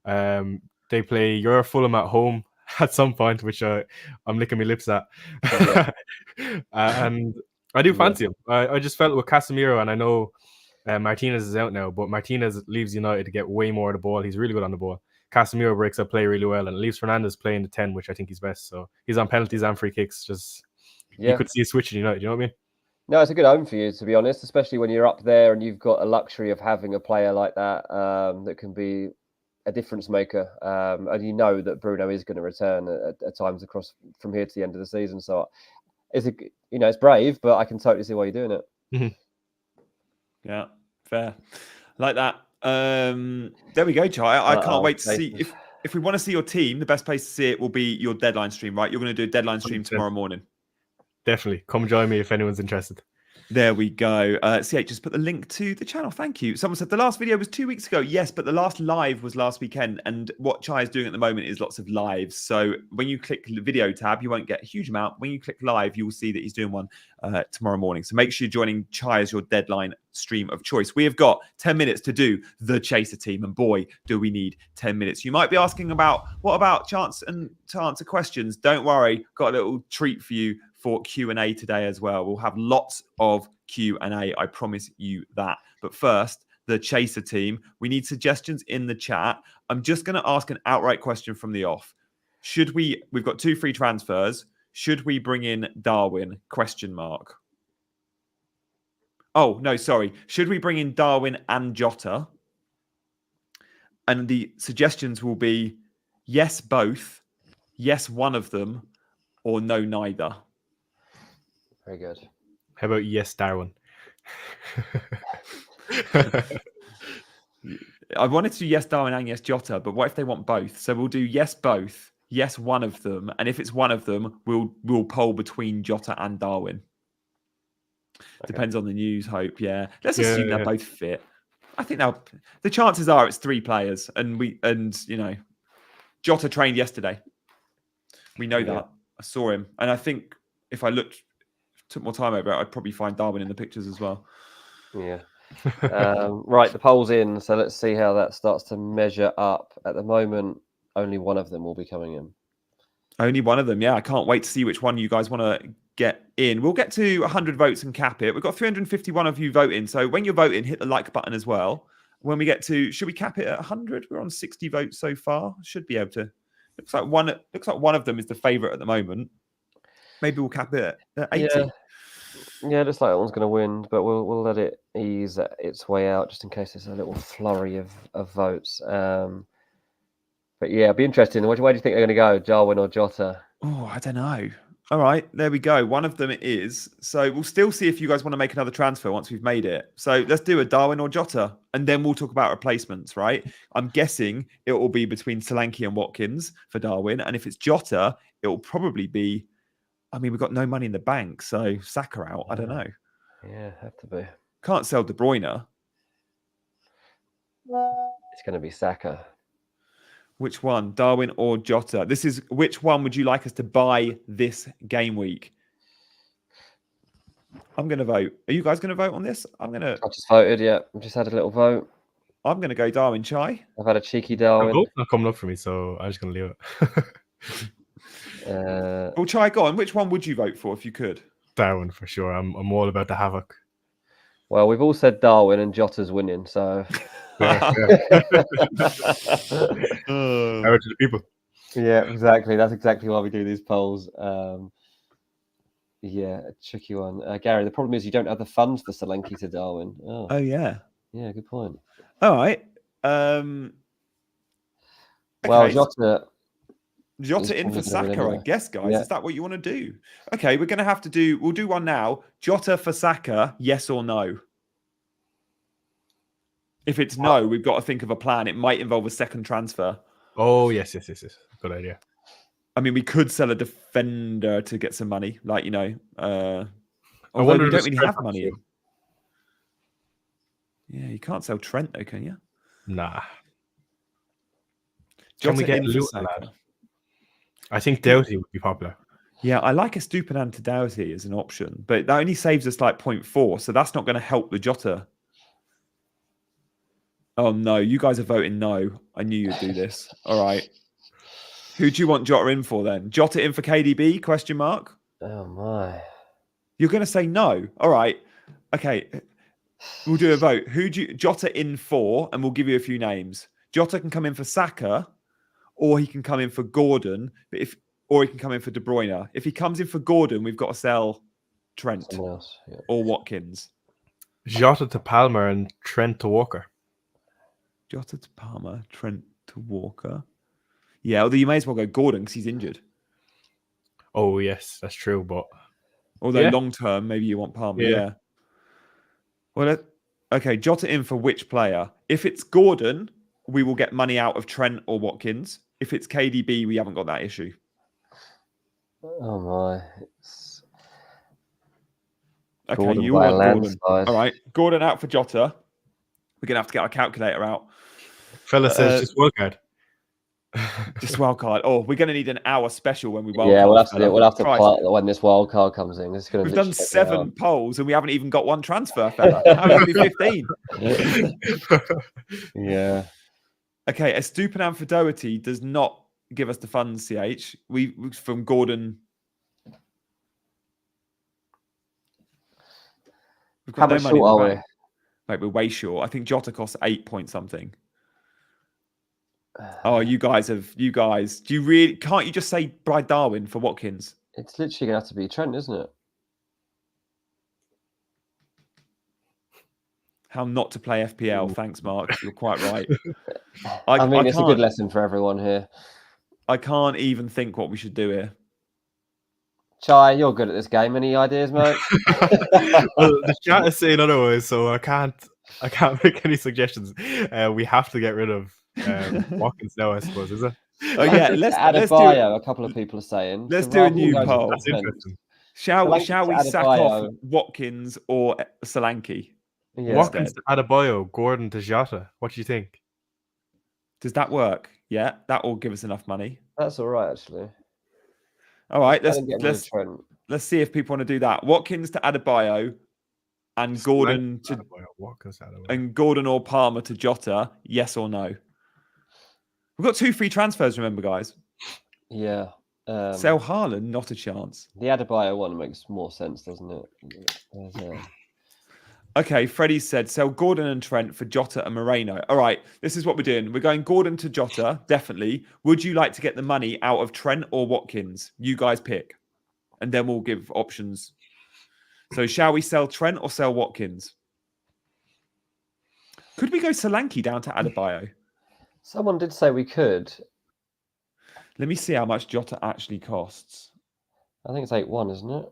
They play your Fulham at home at some point, which I'm licking my lips at. And I do fancy him. I just felt with Casemiro, and I know Martinez is out now, but Martinez leaves United to get way more of the ball. He's really good on the ball. Casemiro breaks up play really well and leaves Fernandes playing the 10, which I think he's best. So he's on penalties and free kicks. You could see a switch in United. You know what I mean? No, it's a good home for you, to be honest, especially when you're up there and you've got a luxury of having a player like that that can be a difference maker. And you know that Bruno is going to return at times across from here to the end of the season. So it's brave, but I can totally see why you're doing it. Mm-hmm. Yeah, fair. Like that. There we go, Chai. I can't wait to see if we want to see your team. The best place to see it will be your deadline stream, right? You're going to do a deadline stream 100%. Tomorrow morning. Definitely. Come join me if anyone's interested. There we go. CH just put the link to the channel. Thank you. Someone said the last video was 2 weeks ago. Yes, but the last live was last weekend. And what Chai is doing at the moment is lots of lives. So when you click the video tab, you won't get a huge amount. When you click live, you will see that he's doing one tomorrow morning. So make sure you're joining Chai as your deadline stream of choice. We have got 10 minutes to do the Chaser team. And boy, do we need 10 minutes. You might be asking what about chance and to answer questions? Don't worry. Got a little treat for you for Q&A today as well. We'll have lots of Q&A, I promise you that. But first, the Chaser team. We need suggestions in the chat. I'm just going to ask an outright question from the off. We've got 2 free transfers. Should we bring in Darwin? ? Oh, no, sorry. Should we bring in Darwin and Jota? And the suggestions will be yes, both, yes, one of them, or no, neither. Very good. How about yes, Darwin? I wanted to do yes, Darwin and yes, Jota, but what if they want both? So we'll do yes, both, yes, one of them, and if it's one of them, we'll poll between Jota and Darwin. Okay. Depends on the news, Hope. Yeah, let's assume they're both fit. I think now the chances are it's 3 players, and Jota trained yesterday. We know that. I saw him, and I think if I took more time over it, I'd probably find Darwin in the pictures as well. Yeah. Right, the poll's in, so let's see how that starts to measure up. At the moment, only one of them will be coming in. Only one of them, yeah. I can't wait to see which one you guys want to get in. We'll get to 100 votes and cap it. We've got 351 of you voting, so when you're voting, hit the like button as well. When we get to, should we cap it at 100? We're on 60 votes so far. Should be able to. Looks like one of them is the favourite at the moment. Maybe we'll cap it at 80. Yeah, it looks like that one's going to win, but we'll let it ease its way out just in case there's a little flurry of votes. But yeah, it'll be interesting. Where do you think they're going to go, Darwin or Jota? Oh, I don't know. All right, there we go. One of them it is. So we'll still see if you guys want to make another transfer once we've made it. So let's do a Darwin or Jota, and then we'll talk about replacements, right? I'm guessing it will be between Solanke and Watkins for Darwin. And if it's Jota, it will probably be... I mean, we've got no money in the bank, so Saka out. I don't know. Yeah, have to be. Can't sell De Bruyne. It's going to be Saka. Which one, Darwin or Jota? This is which one would you like us to buy this game week? I'm going to vote. Are you guys going to vote on this? I just voted. Yeah, I just had a little vote. I'm going to go Darwin. Chai. I've had a cheeky Darwin. Vote's not coming up for me, so I'm just going to leave it. Well, Chai, go on. Which one would you vote for if you could? Darwin for sure. I'm all about the havoc. Well, we've all said Darwin and Jota's winning, so Power to the people. Yeah, exactly. That's exactly why we do these polls. Yeah, a tricky one. Gary, the problem is you don't have the funds for Solanke to Darwin. Oh yeah. Yeah, good point. All right. Well, Jota, Jota in for Saka, I guess, guys. Yeah. Is that what you want to do? Okay, we're going to have to do... We'll do one now. Jota for Saka, yes or no? If it's no, we've got to think of a plan. It might involve a second transfer. Oh, yes. Good idea. I mean, we could sell a defender to get some money. Like, you know... I although we don't really have money. Yeah, you can't sell Trent, though, can you? Nah. Jota Can we get in for Luton, Saka. lad? I think Doughty would be popular. Yeah, I like a Stupinan to Doughty as an option, but that only saves us like 0.4, so that's not going to help the Jota. Oh no, you guys are voting no. I knew you'd do this. All right. Who do you want Jota in for then? Jota in for KDB? Question mark. Oh my. You're going to say no. All right. Okay. We'll do a vote. Who do you Jota in for? And we'll give you a few names. Jota can come in for Saka, or he can come in for Gordon. Or he can come in for De Bruyne. If he comes in for Gordon, we've got to sell Trent or Watkins. Jota to Palmer and Trent to Walker. Jota to Palmer, Trent to Walker. Yeah, although you may as well go Gordon because he's injured. Oh, yes, that's true. But although long term, maybe you want Palmer. Yeah. Well, okay. Jota in for which player? If it's Gordon, we will get money out of Trent or Watkins. If it's KDB, we haven't got that issue. Oh my. Okay, Gordon you want Gordon. All right. Gordon out for Jota. We're going to have to get our calculator out. Fella says just wildcard. Just wildcard. Oh, we're going to need an hour special when we wildcard. Yeah, we'll have to play when this wildcard comes in. We've done 7 polls and we haven't even got one transfer, fella. How can we do 15? Yeah. Okay, a Stupinan for Doherty does not give us the funds, CH. We from Gordon. How much short are we? Like we're way short. I think Jota costs 8 point something. Oh, you guys. Do you really? Can't you just say Bride Darwin for Watkins? It's literally gonna have to be Trent, isn't it? How not to play FPL? Thanks, Mark. You're quite right. I mean, it's a good lesson for everyone here. I can't even think what we should do here. Chai, you're good at this game. Any ideas, mate? Well, the chat is saying otherwise, so I can't make any suggestions. We have to get rid of Watkins now, I suppose, is it? Oh yeah, let's do a couple of people are saying. Let's do a new poll. That's interesting. Shall we sack off Watkins or Solanke? Yeah. Watkins to Adebayo, Gordon to Jota. What do you think? Does that work? Yeah, that will give us enough money. That's all right, actually. All right, let's see if people want to do that. Watkins to Adebayo and Gordon to Adebayo. And Gordon or Palmer to Jota. Yes or no? We've got 2 free transfers. Remember, guys. Yeah. Sell Haaland, not a chance. The Adebayo one makes more sense, doesn't it? Okay, Freddie said sell Gordon and Trent for Jota and Moreno. All right, this is what we're doing. We're going Gordon to Jota, definitely. Would you like to get the money out of Trent or Watkins? You guys pick. And then we'll give options. So shall we sell Trent or sell Watkins? Could we go Solanke down to Adebayo? Someone did say we could. Let me see how much Jota actually costs. I think it's 8-1, isn't it?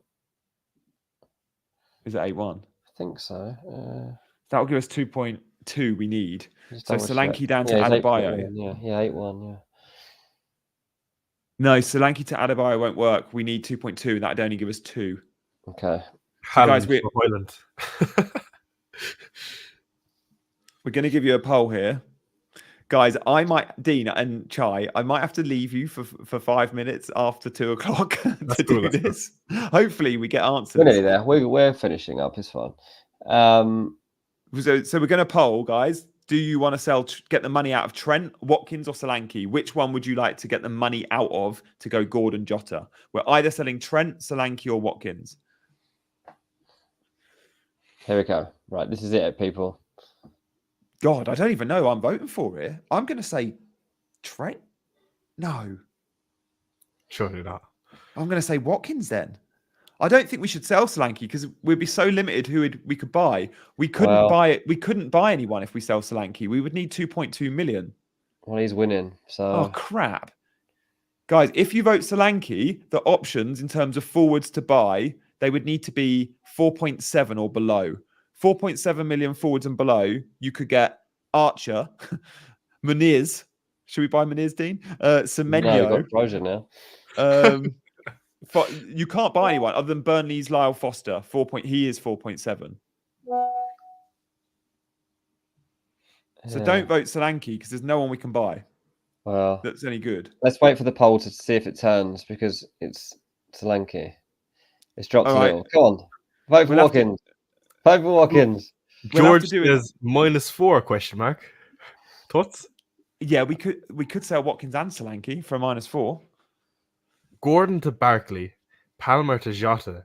Is it 8-1? I think so. That will give us 2.2 we need. So Solanke down to Adebayo. 8-1, yeah. No, Solanke to Adebayo won't work. We need 2.2, and that'd only give us 2. Okay. So guys, we're going to give you a poll here. Guys, Dean and Chai, I might have to leave you for 5 minutes after 2 o'clock to do this. Hopefully we get answers. We're nearly there. We're finishing up. It's fine. So we're going to poll, guys. Do you want to get the money out of Trent, Watkins, or Solanke? Which one would you like to get the money out of to go Gordon, Jota? We're either selling Trent, Solanke, or Watkins. Here we go. Right, this is it, people. God, I don't even know who I'm voting for here. I'm going to say Trent. No. Surely not. I'm going to say Watkins then. I don't think we should sell Solanke because we'd be so limited who we could buy. We couldn't buy it. We couldn't buy anyone if we sell Solanke. We would need 2.2 million. Well, he's winning. So oh crap! Guys, if you vote Solanke, the options in terms of forwards to buy, they would need to be 4.7 or below. 4.7 million forwards and below, you could get Archer, Muniz. Should we buy Muniz, Dean? Semenyo. No, you've got Trojan now. You can't buy anyone other than Burnley's Lyle Foster. He is 4.7. So don't vote Solanke because there's no one we can buy. Well, that's any good. Let's wait for the poll to see if it turns because it's Solanke. It's dropped a little. Come on, vote for Watkins. Vote for Watkins. George says -4 question mark. Thoughts? Yeah, we could sell Watkins and Solanke for a -4. Gordon to Barkley, Palmer to Jota,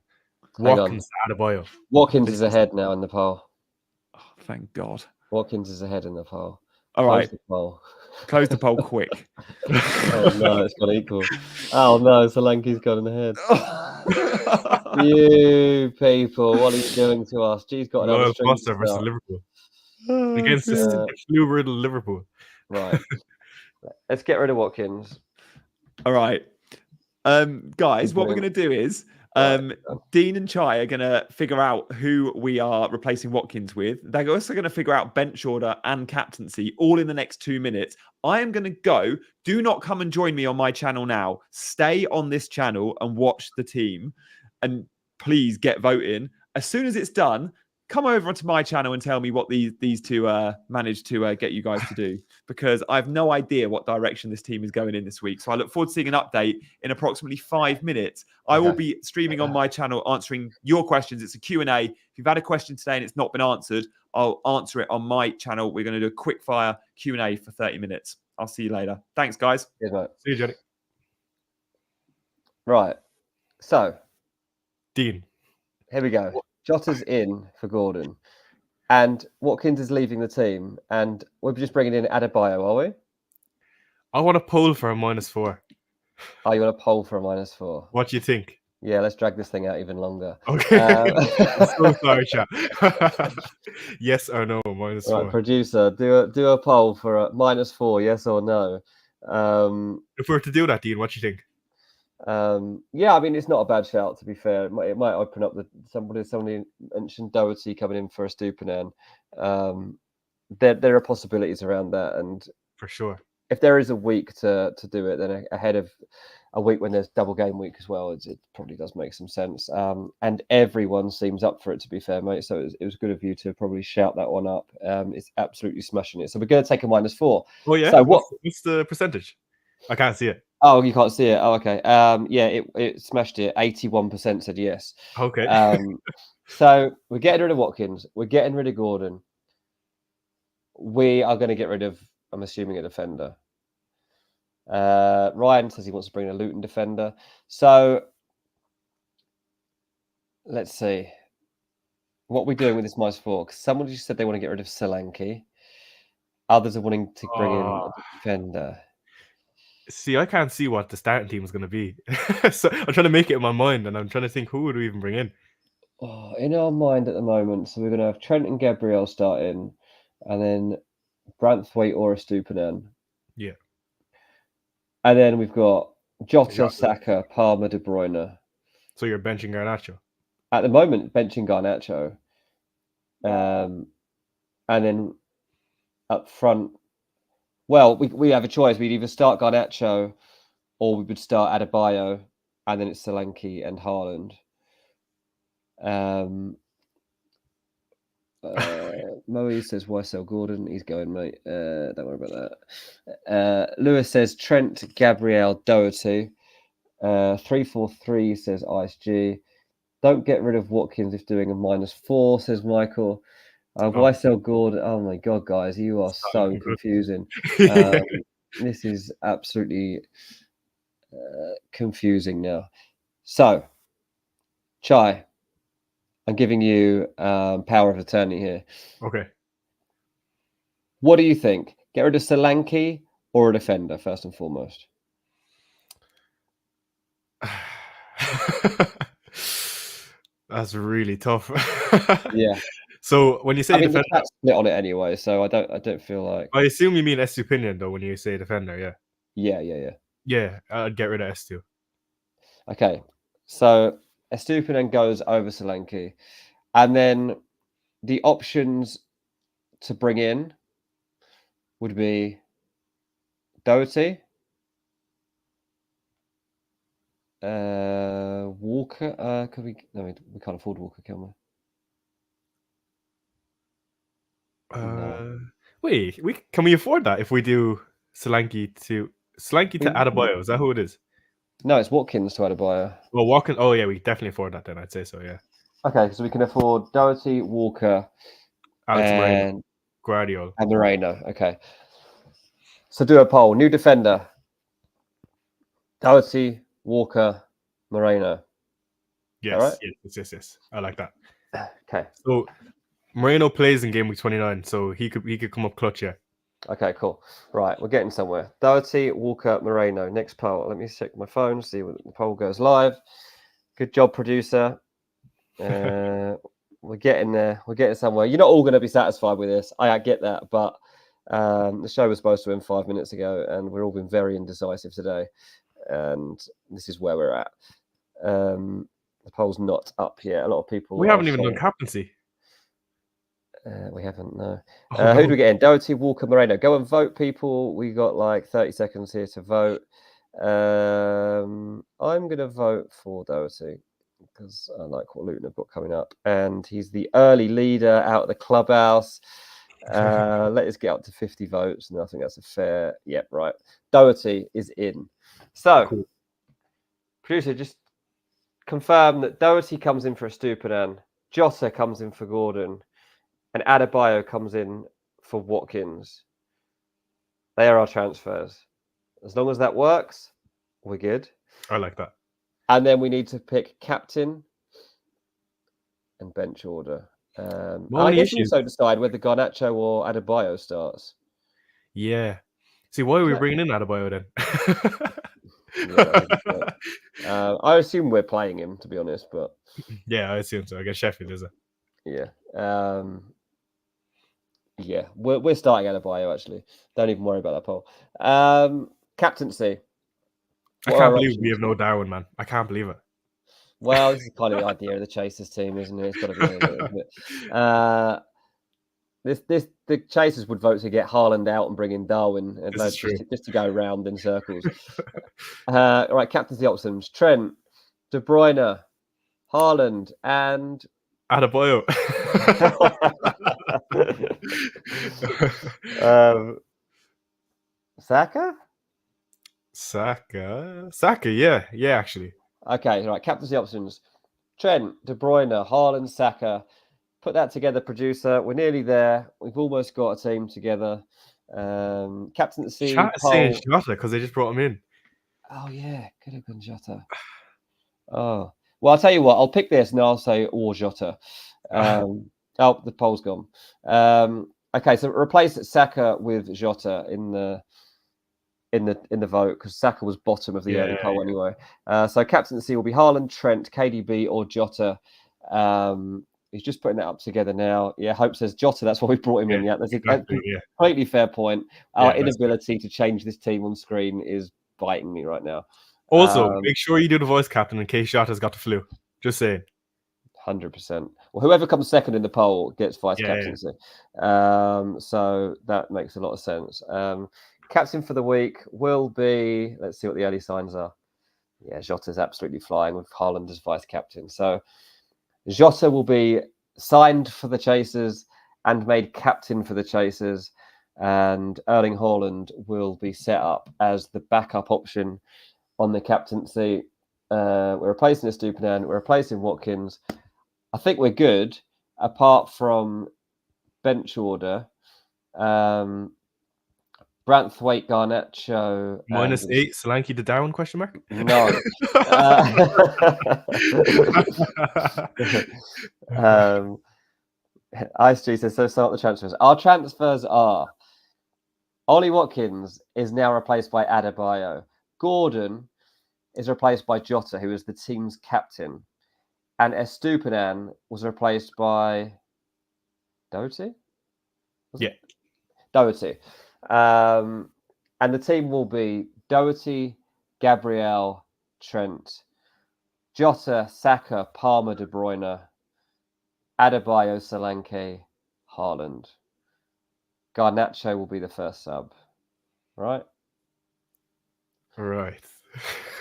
Watkins to Adebayo. Watkins is ahead now in the poll. Oh, thank God. Watkins is ahead in the poll. All right. Close the poll quick. Oh no, it's got equal. Oh no, Solanke's gone ahead. You people, what are you doing to us? G's got another string Foster versus Liverpool. Against the flu-riddled Liverpool. Right. Let's get rid of Watkins. All right. Guys, what we're going to do is Dean and Chai are going to figure out who we are replacing Watkins with. They're also going to figure out bench order and captaincy all in the next 2 minutes. I am going to go. Do not come and join me on my channel now. Stay on this channel and watch the team. And please get voting. As soon as it's done, come over onto my channel and tell me what these two managed to get you guys to do, because I have no idea what direction this team is going in this week. So I look forward to seeing an update in approximately 5 minutes. I will be streaming on my channel, answering your questions. It's a Q&A. If you've had a question today and it's not been answered, I'll answer it on my channel. We're going to do a quick fire Q&A for 30 minutes. I'll see you later. Thanks, guys. Cheers, mate. See you, Johnny. Right. So, Dean. Here we go. Jota's in for Gordon, and Watkins is leaving the team, and we're just bringing in Adebayo, are we? I want a poll for a -4. Oh, you want a poll for a -4? What do you think? Yeah, let's drag this thing out even longer. Okay. I'm so sorry, chat. Yes or no, -4. Right, producer, do a poll for a -4, yes or no. If we were to do that, Dean, what do you think? Yeah, I mean, it's not a bad shout, to be fair. It might open up somebody mentioned Doherty coming in for a Stupinan. There are possibilities around that, and for sure, if there is a week to do it, then ahead of a week when there's double game week as well, it probably does make some sense. And everyone seems up for it, to be fair, mate. So it was good of you to probably shout that one up. It's absolutely smashing it. So we're going to take a -4. Oh yeah. So what's the percentage? I can't see it. Oh, you can't see it. Oh, okay. Yeah, it smashed it. 81% said yes. Okay. So we're getting rid of Watkins. We're getting rid of Gordon. We are going to get rid of, I'm assuming, a defender. Ryan says he wants to bring a Luton defender. So let's see. What are we doing with this -4? Because someone just said they want to get rid of Solanke. Others are wanting to bring in a defender. See, I can't see what the starting team is going to be. So I'm trying to make it in my mind, and I'm trying to think, who would we even bring in? Oh, in our mind at the moment, so we're going to have Trent and Gabriel starting, and then Branthwaite or a Stupinan. Yeah. And then we've got Jota, Saka, Palmer, De Bruyne. So you're benching Garnacho? At the moment, benching Garnacho. And then up front, well, we have a choice. We'd either start Garnacho or we would start Adebayo, and then it's Solanke and Haaland. Moe says, why sell Gordon? He's going, mate. Don't worry about that. Lewis says, Trent, Gabriel, Doherty. 343 says, ISG. Don't get rid of Watkins if doing a -4, says Michael. Why sell Gordon? Oh my God, guys, you are so confusing. This is absolutely confusing now. So, Chai, I'm giving you power of attorney here. Okay. What do you think? Get rid of Solanke or a defender, first and foremost? That's really tough. Yeah. So when you say defender, the cat's split on it anyway, so I don't feel like. I assume you mean Estupinian though when you say defender, yeah. Yeah. Yeah, I'd get rid of S2. Okay, so Estupinan goes over Solanke, and then the options to bring in would be Doherty, Walker. Could we? No, we can't afford Walker, can we? No. Wait, can we afford that if we do Solanke to Adebayo? Is that who it is? No, it's Watkins to Adebayo. Well, Walker. Oh yeah, we definitely afford that. Then I'd say so. Yeah. Okay, so we can afford Doherty, Walker, Alex Moreno, and Guardiola. Moreno. Okay. So do a poll. New defender. Doherty, Walker, Moreno. Yes, All right? yes. I like that. Okay. So Moreno plays in game week 29, so he could come up clutch, yeah. Okay, cool. Right, we're getting somewhere. Doherty, Walker, Moreno. Next poll. Let me check my phone, see when the poll goes live. Good job, producer. We're getting there. We're getting somewhere. You're not all going to be satisfied with this. I get that, but the show was supposed to end 5 minutes ago, and we've all been very indecisive today. And this is where we're at. The poll's not up yet. A lot of people. We haven't even done captaincy. We haven't, no. Oh, Who do we get in? Doherty, Walker, Moreno. Go and vote, people. We got like 30 seconds here to vote. I'm going to vote for Doherty because I like what Luton have got coming up. And he's the early leader out of the clubhouse. Let us get up to 50 votes. And I think that's a fair... Yep, right. Doherty is in. So, cool. Producer, just confirm that Doherty comes in for Estupinan, Jota comes in for Gordon, and Adebayo comes in for Watkins. They are our transfers. As long as that works, we're good. I like that. And then we need to pick captain and bench order. I guess you also decide whether Garnacho or Adebayo starts. Yeah. See, why are we bringing in Adebayo then? I assume we're playing him, to be honest, but yeah, I assume so. I guess Sheffield is it. Yeah. Yeah, we're starting Adebayo, actually. Don't even worry about that poll. Captaincy. I can't believe we have no Darwin, man. I can't believe it. Well, this is kind of the idea of the Chasers team, isn't it? It's got to be a little bit. The Chasers would vote to get Haaland out and bring in Darwin, and just to go around in circles. Right, captaincy options: Trent, De Bruyne, Haaland, and Adebayo. Saka, yeah, actually. Okay, right. Captaincy options: Trent, De Bruyne, Haaland, Saka. Put that together, producer. We're nearly there. We've almost got a team together. Captaincy. Chat is saying Jota because they just brought him in. Oh yeah, could have been Jota. Oh well, I'll tell you what. I'll pick this and I'll say or Jota. Oh, the poll's gone. Okay, so replace Saka with Jota in the vote because Saka was bottom of the early poll anyway. So captaincy will be Haaland, Trent, KDB, or Jota. He's just putting that up together now. Yeah, Hope says Jota. That's why we brought him in. Yeah, that's a completely fair point. Our inability to change this team on screen is biting me right now. Also, make sure you do the voice captain in case Jota's got the flu. Just saying. 100%. Well, whoever comes second in the poll gets vice captaincy. So that makes a lot of sense. Captain for the week will be, let's see what the early signs are. Yeah, Jota's absolutely flying with Haaland as vice captain. So Jota will be signed for the Chasers and made captain for the Chasers. And Erling Haaland will be set up as the backup option on the captaincy. We're replacing Estupinan. We're replacing Watkins. I think we're good, apart from bench order. Branthwaite, Garnacho. -8, Solanke to Darwin, question mark? No. Ice G says, so start the transfers. Our transfers are Ollie Watkins is now replaced by Adebayo. Gordon is replaced by Jota, who is the team's captain. And Estupinan was replaced by Doherty? Doherty. And the team will be Doherty, Gabriel, Trent, Jota, Saka, Palmer, De Bruyne, Adebayo, Solanke, Haaland. Garnacho will be the first sub. Right? Right.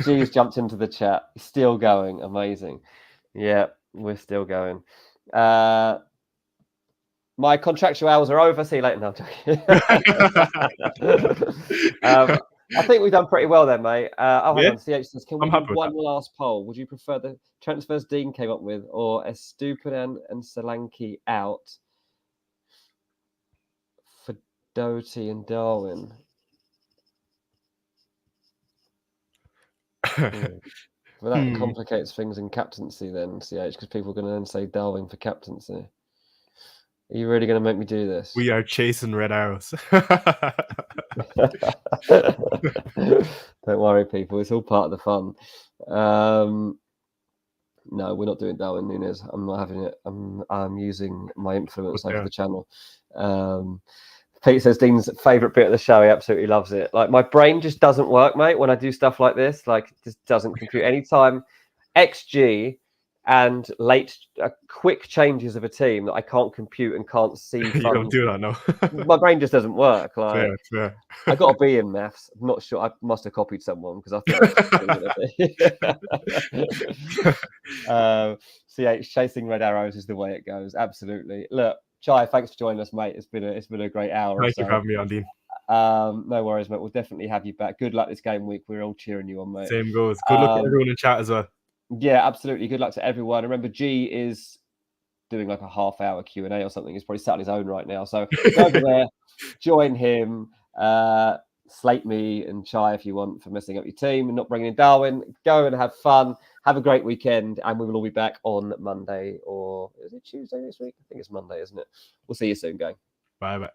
G's jumped into the chat. Still going. Amazing. Yeah, we're still going. My contractual hours are over. See you later. No, I'm joking. I think we've done pretty well then, mate. Hold on. CH says, can we do one last poll? Would you prefer the transfers Dean came up with or Estupinan and Solanke out for Doty and Darwin? Well, that complicates things in captaincy then, CH, because people are going to then say Darwin for captaincy. Are you really going to make me do this? We are chasing red arrows. Don't worry, people. It's all part of the fun. No, we're not doing Darwin Núñez. I'm not having it. I'm using my influence over the channel. Pete says Dean's favourite bit of the show. He absolutely loves it. Like, my brain just doesn't work, mate, when I do stuff like this. Like, it just doesn't compute. Anytime XG and quick changes of a team that I can't compute and can't see. You don't do that, no. My brain just doesn't work. Like, fair. I got to be in maths. I'm not sure. I must have copied someone because I think CH chasing red arrows is the way it goes. Absolutely. Look, Chai, thanks for joining us, mate. It's been a great hour. Thank you for having me on, Dean. No worries, mate. We'll definitely have you back. Good luck this game week. We're all cheering you on, mate. Same goes. Good luck to everyone in chat as well. Yeah, absolutely. Good luck to everyone. Remember, G is doing like a half-hour Q&A or something. He's probably sat on his own right now. So go over there, join him, slate me and Chai if you want for messing up your team and not bringing in Darwin. Go and have fun. Have a great weekend, and we will all be back on Monday, or is it Tuesday next week? I think it's Monday, isn't it? We'll see you soon, gang. Bye-bye.